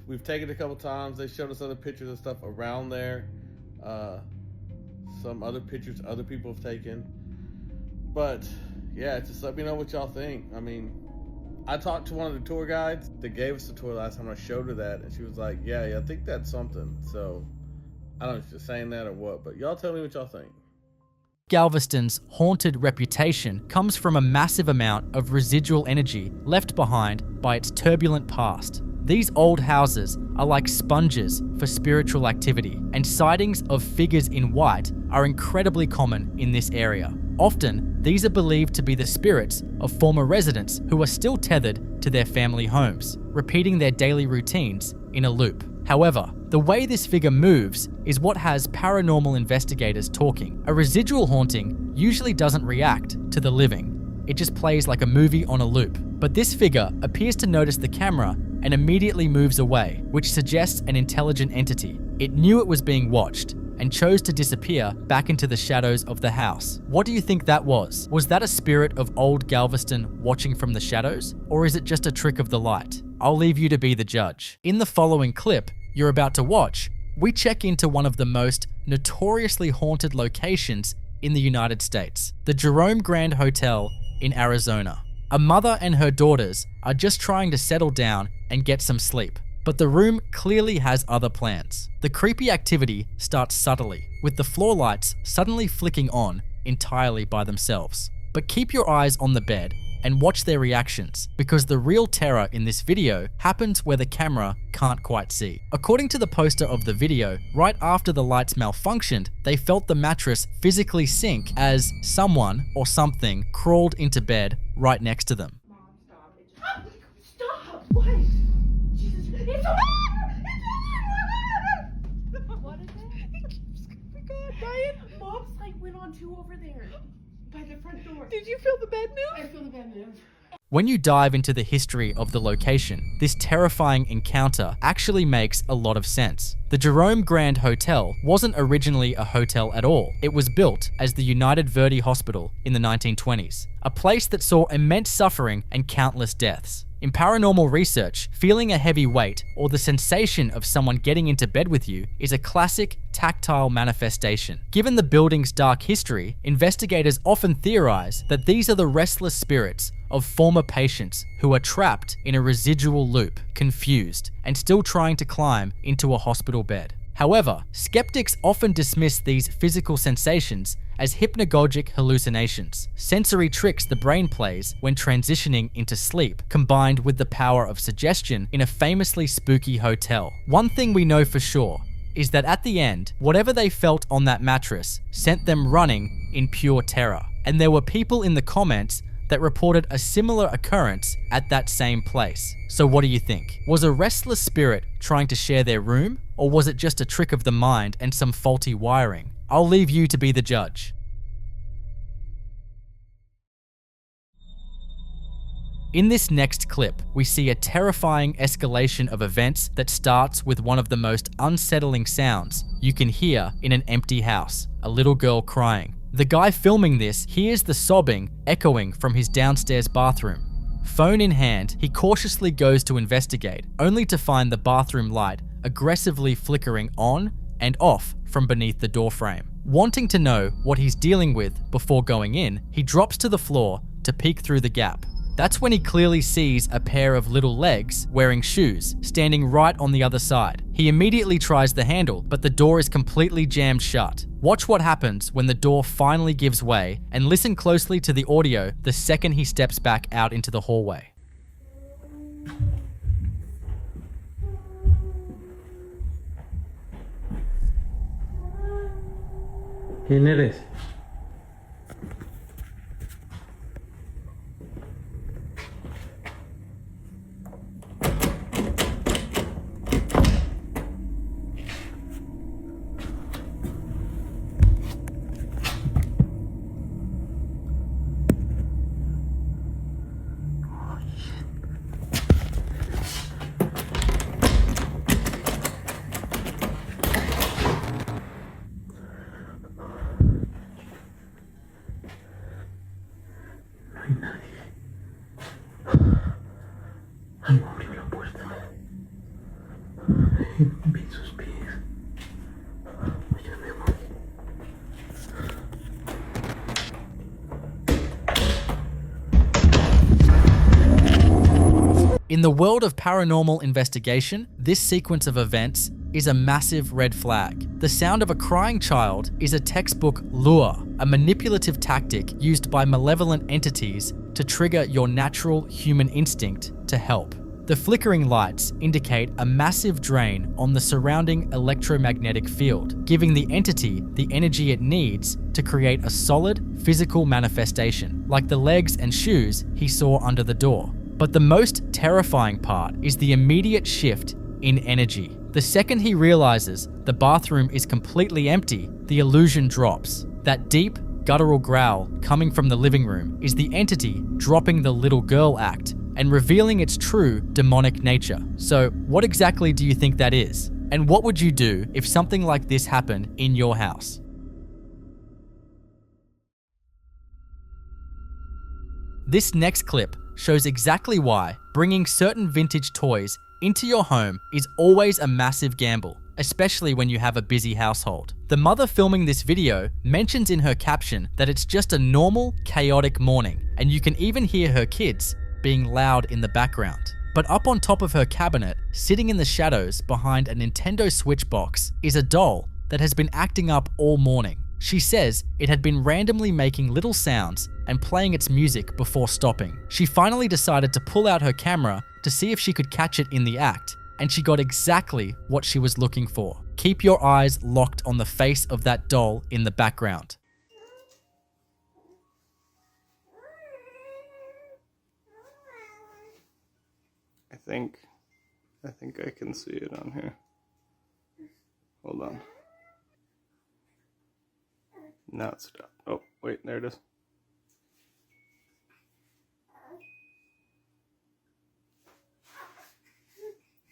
we've taken it a couple times. They showed us other pictures and stuff around there. Some other pictures other people have taken. But yeah, just let me know what y'all think. I mean, I talked to one of the tour guides that gave us the tour last time. I showed her that and she was like, yeah, I think that's something. So I don't know if she's saying that or what, but y'all tell me what y'all think. Galveston's haunted reputation comes from a massive amount of residual energy left behind by its turbulent past. These old houses are like sponges for spiritual activity, and sightings of figures in white are incredibly common in this area. Often, these are believed to be the spirits of former residents who are still tethered to their family homes, repeating their daily routines in a loop. However, the way this figure moves is what has paranormal investigators talking. A residual haunting usually doesn't react to the living. It just plays like a movie on a loop. But this figure appears to notice the camera and immediately moves away, which suggests an intelligent entity. It knew it was being watched and chose to disappear back into the shadows of the house. What do you think that was? Was that a spirit of old Galveston watching from the shadows? Or is it just a trick of the light? I'll leave you to be the judge. In the following clip you're about to watch, we check into one of the most notoriously haunted locations in the United States, the Jerome Grand Hotel in Arizona. A mother and her daughters are just trying to settle down and get some sleep, but the room clearly has other plans. The creepy activity starts subtly, with the floor lights suddenly flicking on entirely by themselves. But keep your eyes on the bed and watch their reactions, because the real terror in this video happens where the camera can't quite see. According to the poster of the video, right after the lights malfunctioned, they felt the mattress physically sink as someone or something crawled into bed right next to them. Stop! What? Jesus, it's a What is it? Oh my God, Brian! Mom's like went on two over there by the front door. Did you feel the bed move? I feel the bed move. When you dive into the history of the location, this terrifying encounter actually makes a lot of sense. The Jerome Grand Hotel wasn't originally a hotel at all. It was built as the United Verdi Hospital in the 1920s, a place that saw immense suffering and countless deaths. In paranormal research, feeling a heavy weight or the sensation of someone getting into bed with you is a classic tactile manifestation. Given the building's dark history, investigators often theorize that these are the restless spirits of former patients who are trapped in a residual loop, confused, and still trying to climb into a hospital bed. However, skeptics often dismiss these physical sensations as hypnagogic hallucinations, sensory tricks the brain plays when transitioning into sleep, combined with the power of suggestion in a famously spooky hotel. One thing we know for sure is that at the end, whatever they felt on that mattress sent them running in pure terror. and there were people in the comments that reported a similar occurrence at that same place. So what do you think? Was a restless spirit trying to share their room, or was it just a trick of the mind and some faulty wiring? I'll leave you to be the judge. In this next clip, we see a terrifying escalation of events that starts with one of the most unsettling sounds you can hear in an empty house, a little girl crying. The guy filming this hears the sobbing echoing from his downstairs bathroom. Phone in hand, he cautiously goes to investigate, only to find the bathroom light aggressively flickering on and off from beneath the doorframe. Wanting to know what he's dealing with before going in, he drops to the floor to peek through the gap. That's when he clearly sees a pair of little legs wearing shoes standing right on the other side. He immediately tries the handle, but the door is completely jammed shut. Watch what happens when the door finally gives way, and listen closely to the audio the second he steps back out into the hallway. ¿Quién eres? Algo abrió la puerta. Vi sus pies. Ayúdame. In the world of paranormal investigation, this sequence of events is a massive red flag. The sound of a crying child is a textbook lure, a manipulative tactic used by malevolent entities to trigger your natural human instinct to help. The flickering lights indicate a massive drain on the surrounding electromagnetic field, giving the entity the energy it needs to create a solid physical manifestation, like the legs and shoes he saw under the door. But the most terrifying part is the immediate shift in energy. The second he realizes the bathroom is completely empty, the illusion drops. That deep, guttural growl coming from the living room is the entity dropping the little girl act and revealing its true demonic nature. So what exactly do you think that is? And what would you do if something like this happened in your house? This next clip shows exactly why bringing certain vintage toys into your home is always a massive gamble, especially when you have a busy household. The mother filming this video mentions in her caption that it's just a normal, chaotic morning, and you can even hear her kids being loud in the background. But up on top of her cabinet, sitting in the shadows behind a Nintendo Switch box, is a doll that has been acting up all morning. She says it had been randomly making little sounds and playing its music before stopping. She finally decided to pull out her camera to see if she could catch it in the act, and she got exactly what she was looking for. Keep your eyes locked on the face of that doll in the background. I think I can see it on here. Hold on. Now it's stopped. Oh, wait, there it is.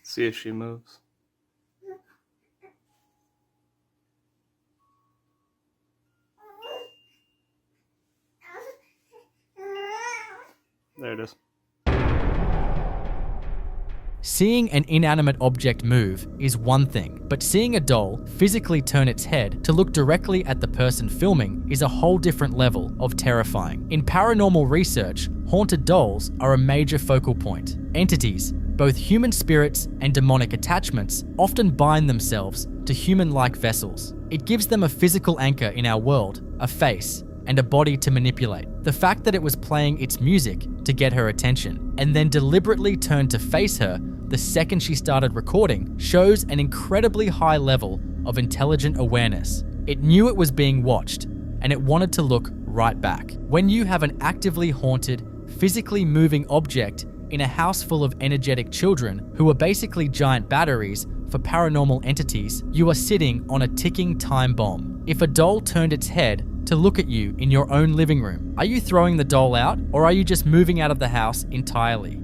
See if she moves. There it is. Seeing an inanimate object move is one thing, but seeing a doll physically turn its head to look directly at the person filming is a whole different level of terrifying. In paranormal research, haunted dolls are a major focal point. Entities, both human spirits and demonic attachments, often bind themselves to human-like vessels. It gives them a physical anchor in our world, a face, and a body to manipulate. The fact that it was playing its music to get her attention, and then deliberately turned to face her the second she started recording, shows an incredibly high level of intelligent awareness. It knew it was being watched, and it wanted to look right back. When you have an actively haunted, physically moving object in a house full of energetic children who are basically giant batteries for paranormal entities, you are sitting on a ticking time bomb. If a doll turned its head to look at you in your own living room, are you throwing the doll out, or are you just moving out of the house entirely?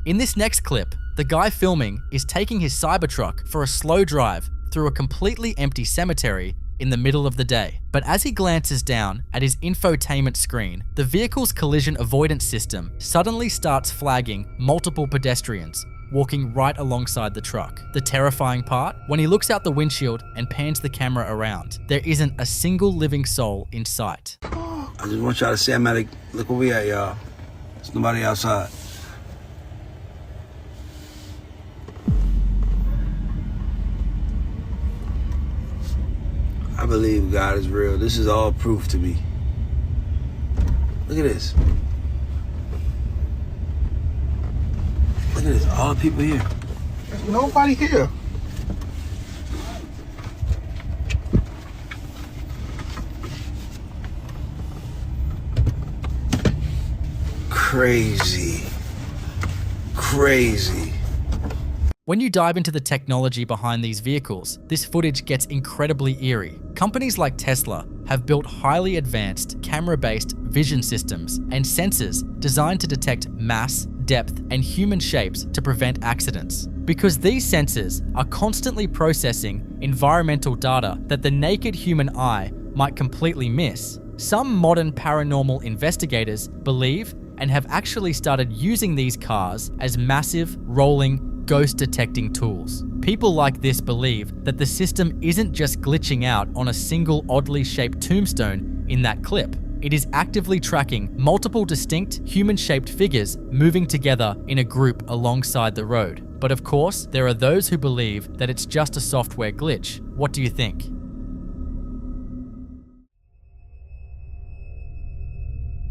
In this next clip, the guy filming is taking his Cybertruck for a slow drive through a completely empty cemetery in the middle of the day. But as he glances down at his infotainment screen, the vehicle's collision avoidance system suddenly starts flagging multiple pedestrians walking right alongside the truck. The terrifying part, when he looks out the windshield and pans the camera around, there isn't a single living soul in sight. I just want y'all to see I'm at a, look where we at, y'all. There's nobody outside. I believe God is real. This is all proof to me. Look at this. Look at this. All the people here. There's nobody here. Crazy. Crazy. When you dive into the technology behind these vehicles, this footage gets incredibly eerie. Companies like Tesla have built highly advanced camera-based vision systems and sensors designed to detect mass, depth, and human shapes to prevent accidents. Because these sensors are constantly processing environmental data that the naked human eye might completely miss, some modern paranormal investigators believe and have actually started using these cars as massive, rolling, ghost detecting tools. People like this believe that the system isn't just glitching out on a single oddly shaped tombstone in that clip. It is actively tracking multiple distinct human-shaped figures moving together in a group alongside the road. But of course, there are those who believe that it's just a software glitch. What do you think?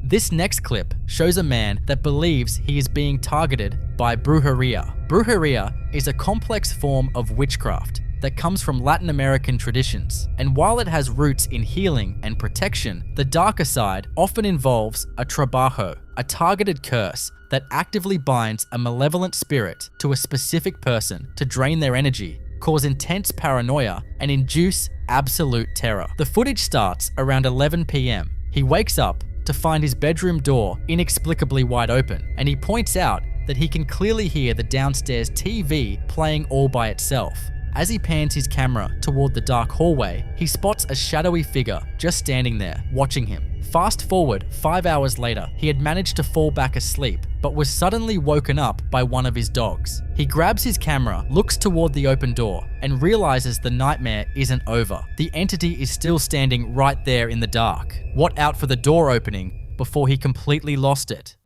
This next clip shows a man that believes he is being targeted by brujeria. Brujeria is a complex form of witchcraft that comes from Latin American traditions, and while it has roots in healing and protection, the darker side often involves a trabajo, a targeted curse that actively binds a malevolent spirit to a specific person to drain their energy, cause intense paranoia, and induce absolute terror. The footage starts around 11 p.m. He wakes up to find his bedroom door inexplicably wide open, and he points out that he can clearly hear the downstairs TV playing all by itself. As he pans his camera toward the dark hallway, he spots a shadowy figure just standing there, watching him. Fast forward 5 hours later, he had managed to fall back asleep, but was suddenly woken up by one of his dogs. He grabs his camera, looks toward the open door, and realizes the nightmare isn't over. The entity is still standing right there in the dark. What out for the door opening before he completely lost it?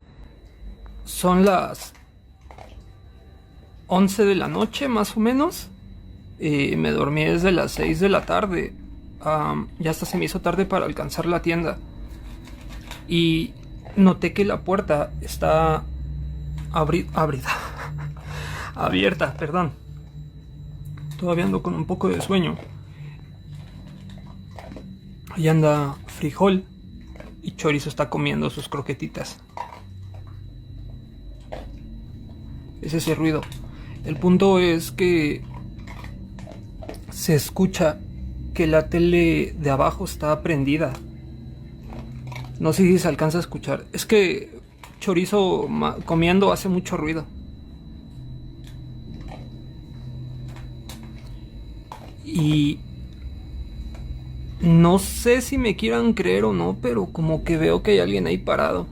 Son las 11 de la noche, más o menos. Me dormí desde las 6 de la tarde. Ya hasta se me hizo tarde para alcanzar la tienda. Y noté que la puerta está abierta, perdón. Todavía ando con un poco de sueño. Ahí anda Frijol y Chorizo está comiendo sus croquetitas. Es ese ruido. El punto es que se escucha que la tele de abajo está prendida. No sé si se alcanza a escuchar. Es que Chorizo comiendo hace mucho ruido. Y no sé si me quieran creer o no, pero como que veo que hay alguien ahí parado.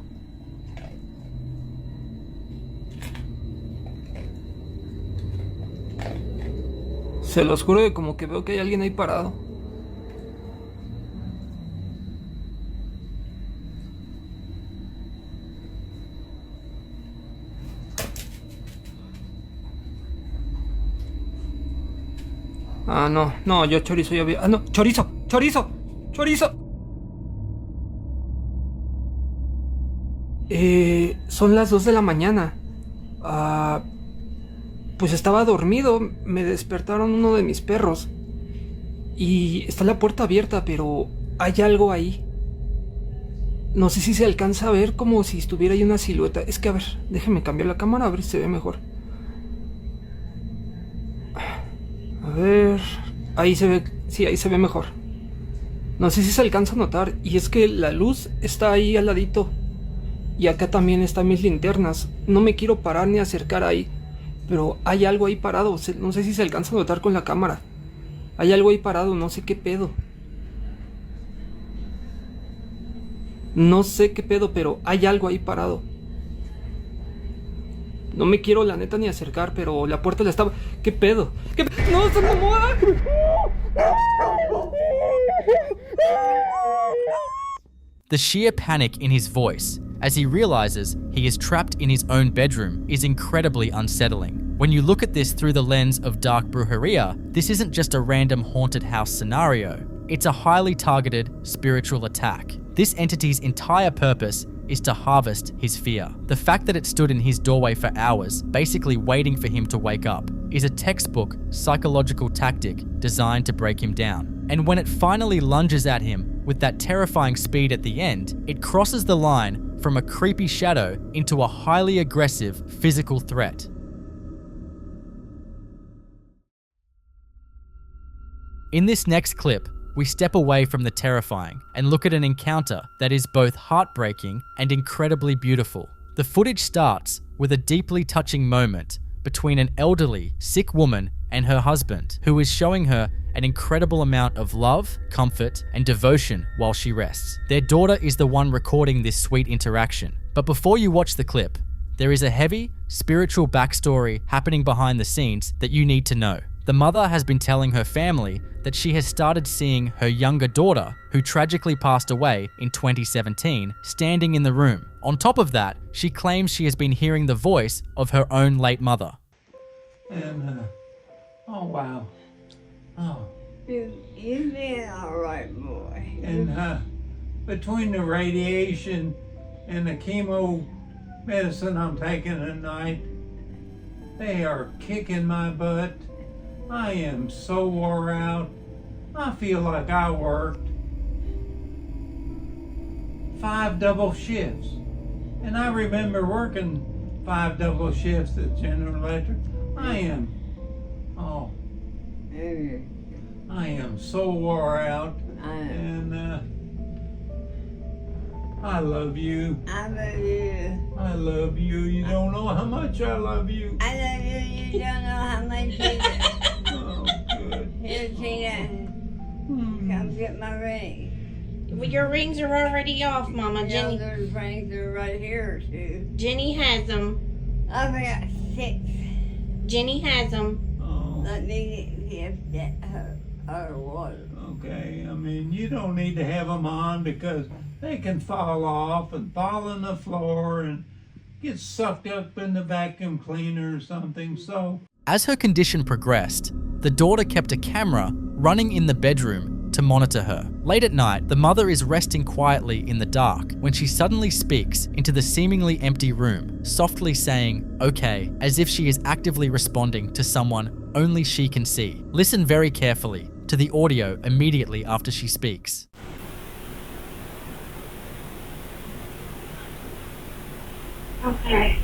Se los juro que como que veo que hay alguien ahí parado. No, yo Chorizo ya vi. No, Chorizo. Son las 2 de la mañana. Pues estaba dormido, me despertaron uno de mis perros. Y está la puerta abierta, pero hay algo ahí. No sé si se alcanza a ver como si estuviera ahí una silueta. Es que a ver, déjeme cambiar la cámara a ver si se ve mejor. A ver... Ahí se ve... Sí, ahí se ve mejor. No sé si se alcanza a notar. Y es que la luz está ahí al ladito. Y acá también están mis linternas. No me quiero parar ni acercar ahí. Pero hay algo ahí parado. No sé si se alcanza a notar con la cámara. Hay algo ahí parado, no sé qué pedo. No sé qué pedo, pero hay algo ahí parado. No me quiero la neta ni acercar, pero la puerta la estaba... ¿Qué pedo? ¿Qué pedo? ¡No, se mamó! The sheer panic in his voice as he realizes he is trapped in his own bedroom is incredibly unsettling. When you look at this through the lens of Dark Brujeria, this isn't just a random haunted house scenario. It's a highly targeted spiritual attack. This entity's entire purpose is to harvest his fear. The fact that it stood in his doorway for hours, basically waiting for him to wake up, is a textbook psychological tactic designed to break him down. And when it finally lunges at him with that terrifying speed at the end, it crosses the line from a creepy shadow into a highly aggressive physical threat. In this next clip, we step away from the terrifying and look at an encounter that is both heartbreaking and incredibly beautiful. The footage starts with a deeply touching moment between an elderly, sick woman and her husband, who is showing her an incredible amount of love, comfort, and devotion while she rests. Their daughter is the one recording this sweet interaction. But before you watch the clip, there is a heavy, spiritual backstory happening behind the scenes that you need to know. The mother has been telling her family that she has started seeing her younger daughter, who tragically passed away in 2017, standing in the room. On top of that, she claims she has been hearing the voice of her own late mother. And, oh wow. Oh. You're doing all right, boy. And between the radiation and the chemo medicine I'm taking at night, they are kicking my butt. I am so wore out. I feel like I worked 5 double shifts. And I remember working 5 double shifts at General Electric. I am so wore out. And I love you. I love you. I love you. You don't know how much I love you. I love you. You don't know how much you do. Oh, good. Here, Tina. Come get my ring. Well, your rings are already off, Mama. Jenny. Those rings are right here, too. Jenny has them. I've got 6. Jenny has them. Oh. Let me give that her water. Okay, I mean, you don't need to have them on because they can fall off and fall on the floor and get sucked up in the vacuum cleaner or something, so... As her condition progressed, the daughter kept a camera running in the bedroom to monitor her. Late at night, the mother is resting quietly in the dark when she suddenly speaks into the seemingly empty room, softly saying, "Okay," as if she is actively responding to someone only she can see. Listen very carefully to the audio immediately after she speaks. Okay.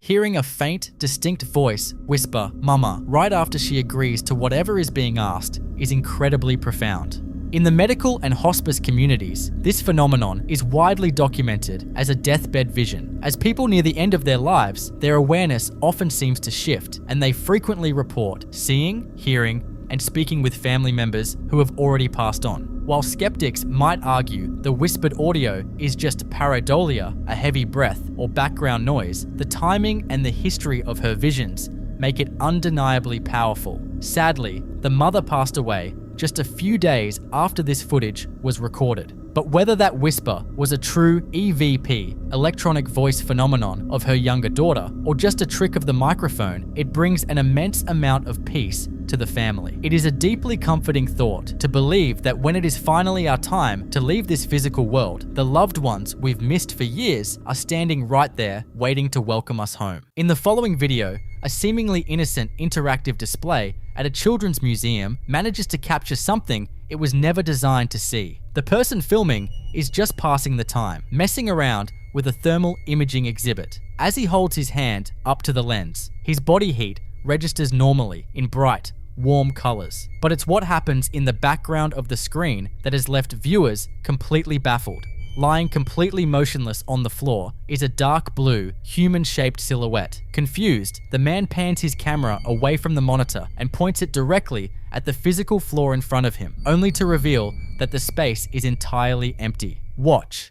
Hearing a faint, distinct voice whisper, "Mama," right after she agrees to whatever is being asked is incredibly profound. In the medical and hospice communities, this phenomenon is widely documented as a deathbed vision. As people near the end of their lives, their awareness often seems to shift, and they frequently report seeing, hearing, and speaking with family members who have already passed on. While skeptics might argue the whispered audio is just pareidolia, a heavy breath, or background noise, the timing and the history of her visions make it undeniably powerful. Sadly, the mother passed away just a few days after this footage was recorded. But whether that whisper was a true EVP, electronic voice phenomenon of her younger daughter, or just a trick of the microphone, it brings an immense amount of peace to the family. It is a deeply comforting thought to believe that when it is finally our time to leave this physical world, the loved ones we've missed for years are standing right there waiting to welcome us home. In the following video, a seemingly innocent interactive display at a children's museum manages to capture something it was never designed to see. The person filming is just passing the time, messing around with a thermal imaging exhibit. As he holds his hand up to the lens, his body heat registers normally in bright, warm colors. But it's what happens in the background of the screen that has left viewers completely baffled. Lying completely motionless on the floor is a dark blue, human-shaped silhouette. Confused, the man pans his camera away from the monitor and points it directly at the physical floor in front of him, only to reveal that the space is entirely empty. Watch.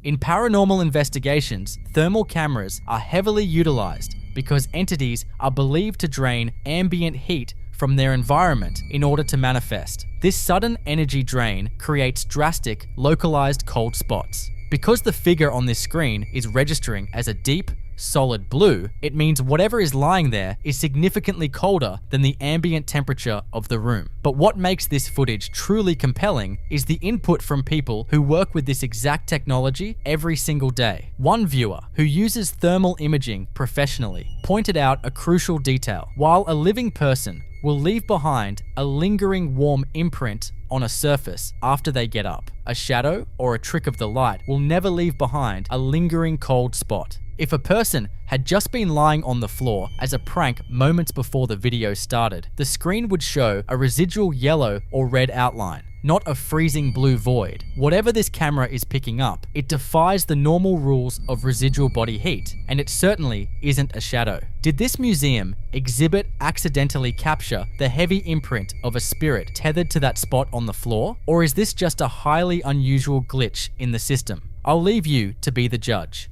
In paranormal investigations, thermal cameras are heavily utilized because entities are believed to drain ambient heat from their environment in order to manifest. This sudden energy drain creates drastic, localized cold spots. Because the figure on this screen is registering as a deep, solid blue, it means whatever is lying there is significantly colder than the ambient temperature of the room. But what makes this footage truly compelling is the input from people who work with this exact technology every single day. One viewer, who uses thermal imaging professionally, pointed out a crucial detail. While a living person will leave behind a lingering warm imprint on a surface after they get up, a shadow or a trick of the light will never leave behind a lingering cold spot. If a person had just been lying on the floor as a prank moments before the video started, the screen would show a residual yellow or red outline, not a freezing blue void. Whatever this camera is picking up, it defies the normal rules of residual body heat, and it certainly isn't a shadow. Did this museum exhibit accidentally capture the heavy imprint of a spirit tethered to that spot on the floor? Or is this just a highly unusual glitch in the system? I'll leave you to be the judge.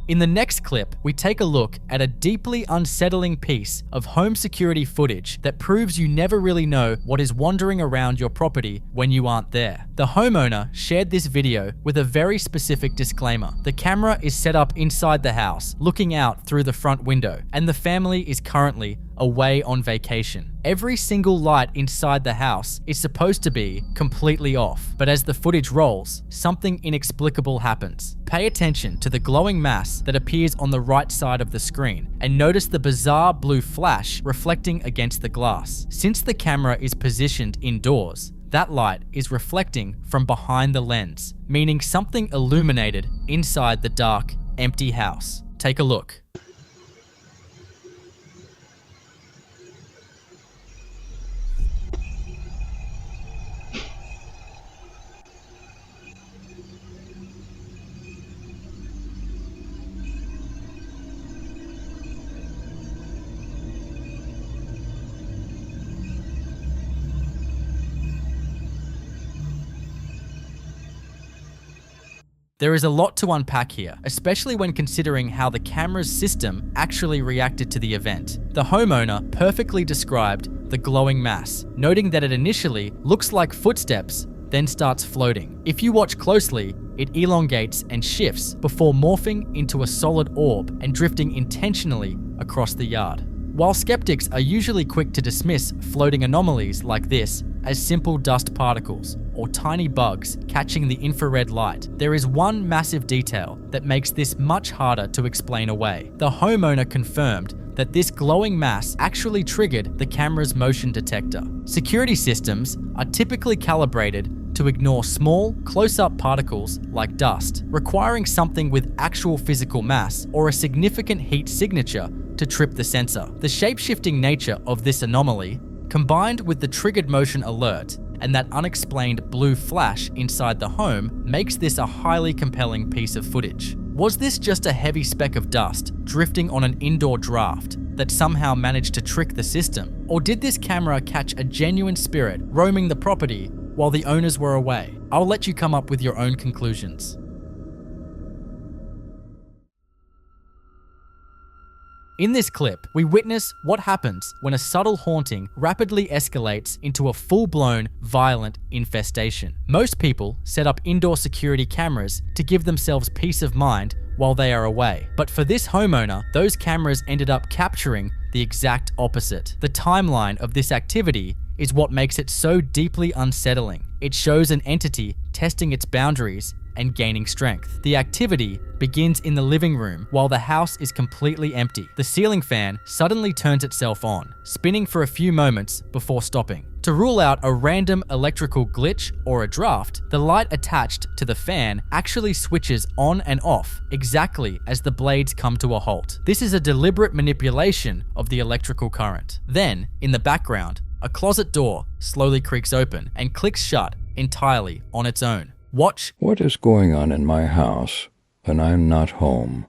In the next clip, we take a look at a deeply unsettling piece of home security footage that proves you never really know what is wandering around your property when you aren't there. The homeowner shared this video with a very specific disclaimer. The camera is set up inside the house, looking out through the front window, and the family is currently away on vacation. Every single light inside the house is supposed to be completely off, but as the footage rolls, something inexplicable happens. Pay attention to the glowing mass that appears on the right side of the screen, and notice the bizarre blue flash reflecting against the glass. Since the camera is positioned indoors, that light is reflecting from behind the lens, meaning something illuminated inside the dark, empty house. Take a look. There is a lot to unpack here, especially when considering how the camera's system actually reacted to the event. The homeowner perfectly described the glowing mass, noting that it initially looks like footsteps, then starts floating. If you watch closely, it elongates and shifts before morphing into a solid orb and drifting intentionally across the yard. While skeptics are usually quick to dismiss floating anomalies like this as simple dust particles or tiny bugs catching the infrared light, there is one massive detail that makes this much harder to explain away. The homeowner confirmed that this glowing mass actually triggered the camera's motion detector. Security systems are typically calibrated to ignore small, close-up particles like dust, requiring something with actual physical mass or a significant heat signature to trip the sensor. The shape-shifting nature of this anomaly, combined with the triggered motion alert and that unexplained blue flash inside the home, makes this a highly compelling piece of footage. Was this just a heavy speck of dust drifting on an indoor draft? that somehow managed to trick the system? Or did this camera catch a genuine spirit roaming the property while the owners were away? I'll let you come up with your own conclusions. In this clip, we witness what happens when a subtle haunting rapidly escalates into a full-blown, violent infestation. Most people set up indoor security cameras to give themselves peace of mind while they are away. But for this homeowner, those cameras ended up capturing the exact opposite. The timeline of this activity is what makes it so deeply unsettling. It shows an entity testing its boundaries and gaining strength. The activity begins in the living room while the house is completely empty. The ceiling fan suddenly turns itself on, spinning for a few moments before stopping. To rule out a random electrical glitch or a draft, the light attached to the fan actually switches on and off exactly as the blades come to a halt. This is a deliberate manipulation of the electrical current. Then, in the background, a closet door slowly creaks open and clicks shut entirely on its own. Watch. What is going on in my house when I'm not home?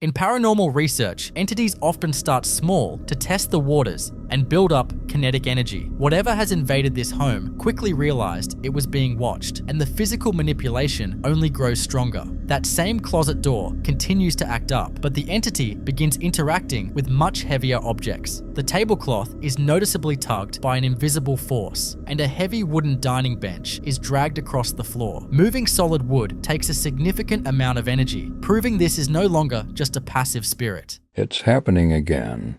In paranormal research, entities often start small to test the waters and build up kinetic energy. Whatever has invaded this home quickly realized it was being watched, and the physical manipulation only grows stronger. That same closet door continues to act up, but the entity begins interacting with much heavier objects. The tablecloth is noticeably tugged by an invisible force, and a heavy wooden dining bench is dragged across the floor. Moving solid wood takes a significant amount of energy, proving this is no longer just a passive spirit. It's happening again.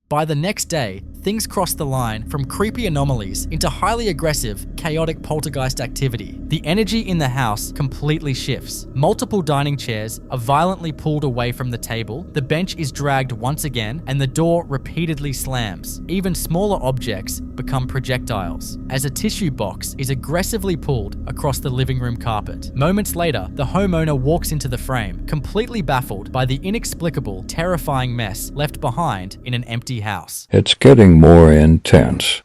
By the next day, things crossed the line from creepy anomalies into highly aggressive, chaotic poltergeist activity. The energy in the house completely shifts. Multiple dining chairs are violently pulled away from the table, the bench is dragged once again, and the door repeatedly slams. Even smaller objects become projectiles, as a tissue box is aggressively pulled across the living room carpet. Moments later, the homeowner walks into the frame, completely baffled by the inexplicable, terrifying mess left behind in an empty house. It's getting more intense.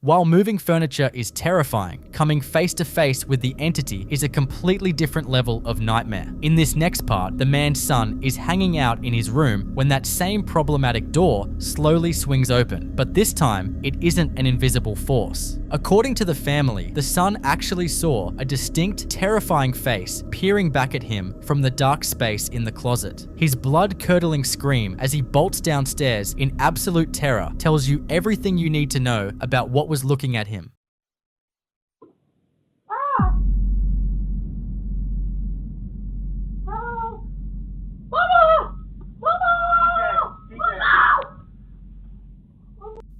While moving furniture is terrifying, coming face to face with the entity is a completely different level of nightmare. In this next part, the man's son is hanging out in his room when that same problematic door slowly swings open, but this time it isn't an invisible force. According to the family, the son actually saw a distinct, terrifying face peering back at him from the dark space in the closet. His blood-curdling scream as he bolts downstairs in absolute terror tells you everything you need to know about what was looking at him.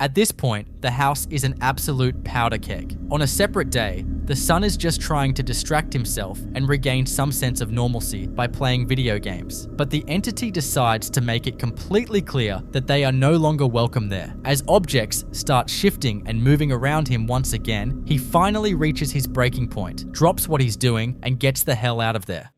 At this point, the house is an absolute powder keg. On a separate day, the son is just trying to distract himself and regain some sense of normalcy by playing video games. But the entity decides to make it completely clear that they are no longer welcome there. As objects start shifting and moving around him once again, he finally reaches his breaking point, drops what he's doing, and gets the hell out of there.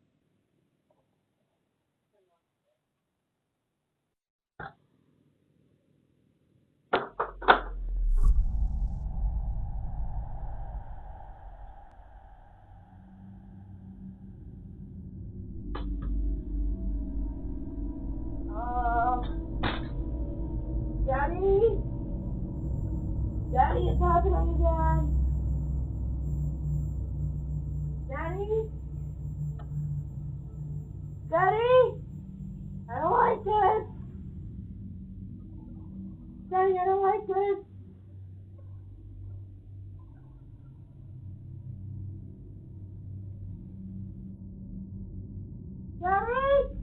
Daddy, it's happening again. Daddy? Daddy? I don't like this. Daddy, I don't like this. Daddy?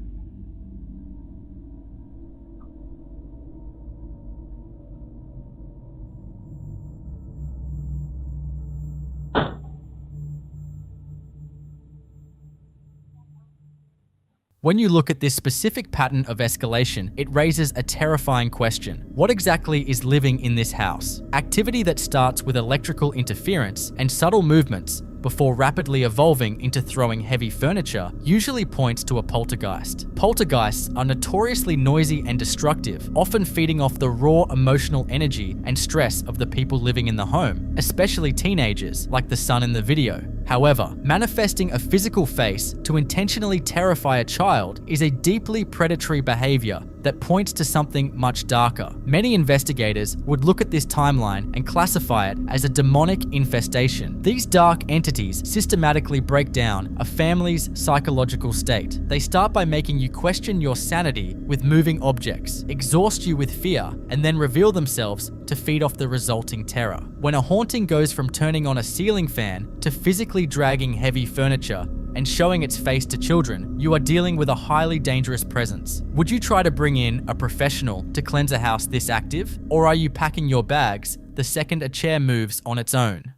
When you look at this specific pattern of escalation, it raises a terrifying question. What exactly is living in this house? Activity that starts with electrical interference and subtle movements before rapidly evolving into throwing heavy furniture usually points to a poltergeist. Poltergeists are notoriously noisy and destructive, often feeding off the raw emotional energy and stress of the people living in the home, especially teenagers like the son in the video. However, manifesting a physical face to intentionally terrify a child is a deeply predatory behavior that points to something much darker. Many investigators would look at this timeline and classify it as a demonic infestation. These dark entities systematically break down a family's psychological state. They start by making you question your sanity with moving objects, exhaust you with fear, and then reveal themselves to feed off the resulting terror. When a haunting goes from turning on a ceiling fan to physically dragging heavy furniture and showing its face to children, you are dealing with a highly dangerous presence. Would you try to bring in a professional to cleanse a house this active? Or are you packing your bags the second a chair moves on its own?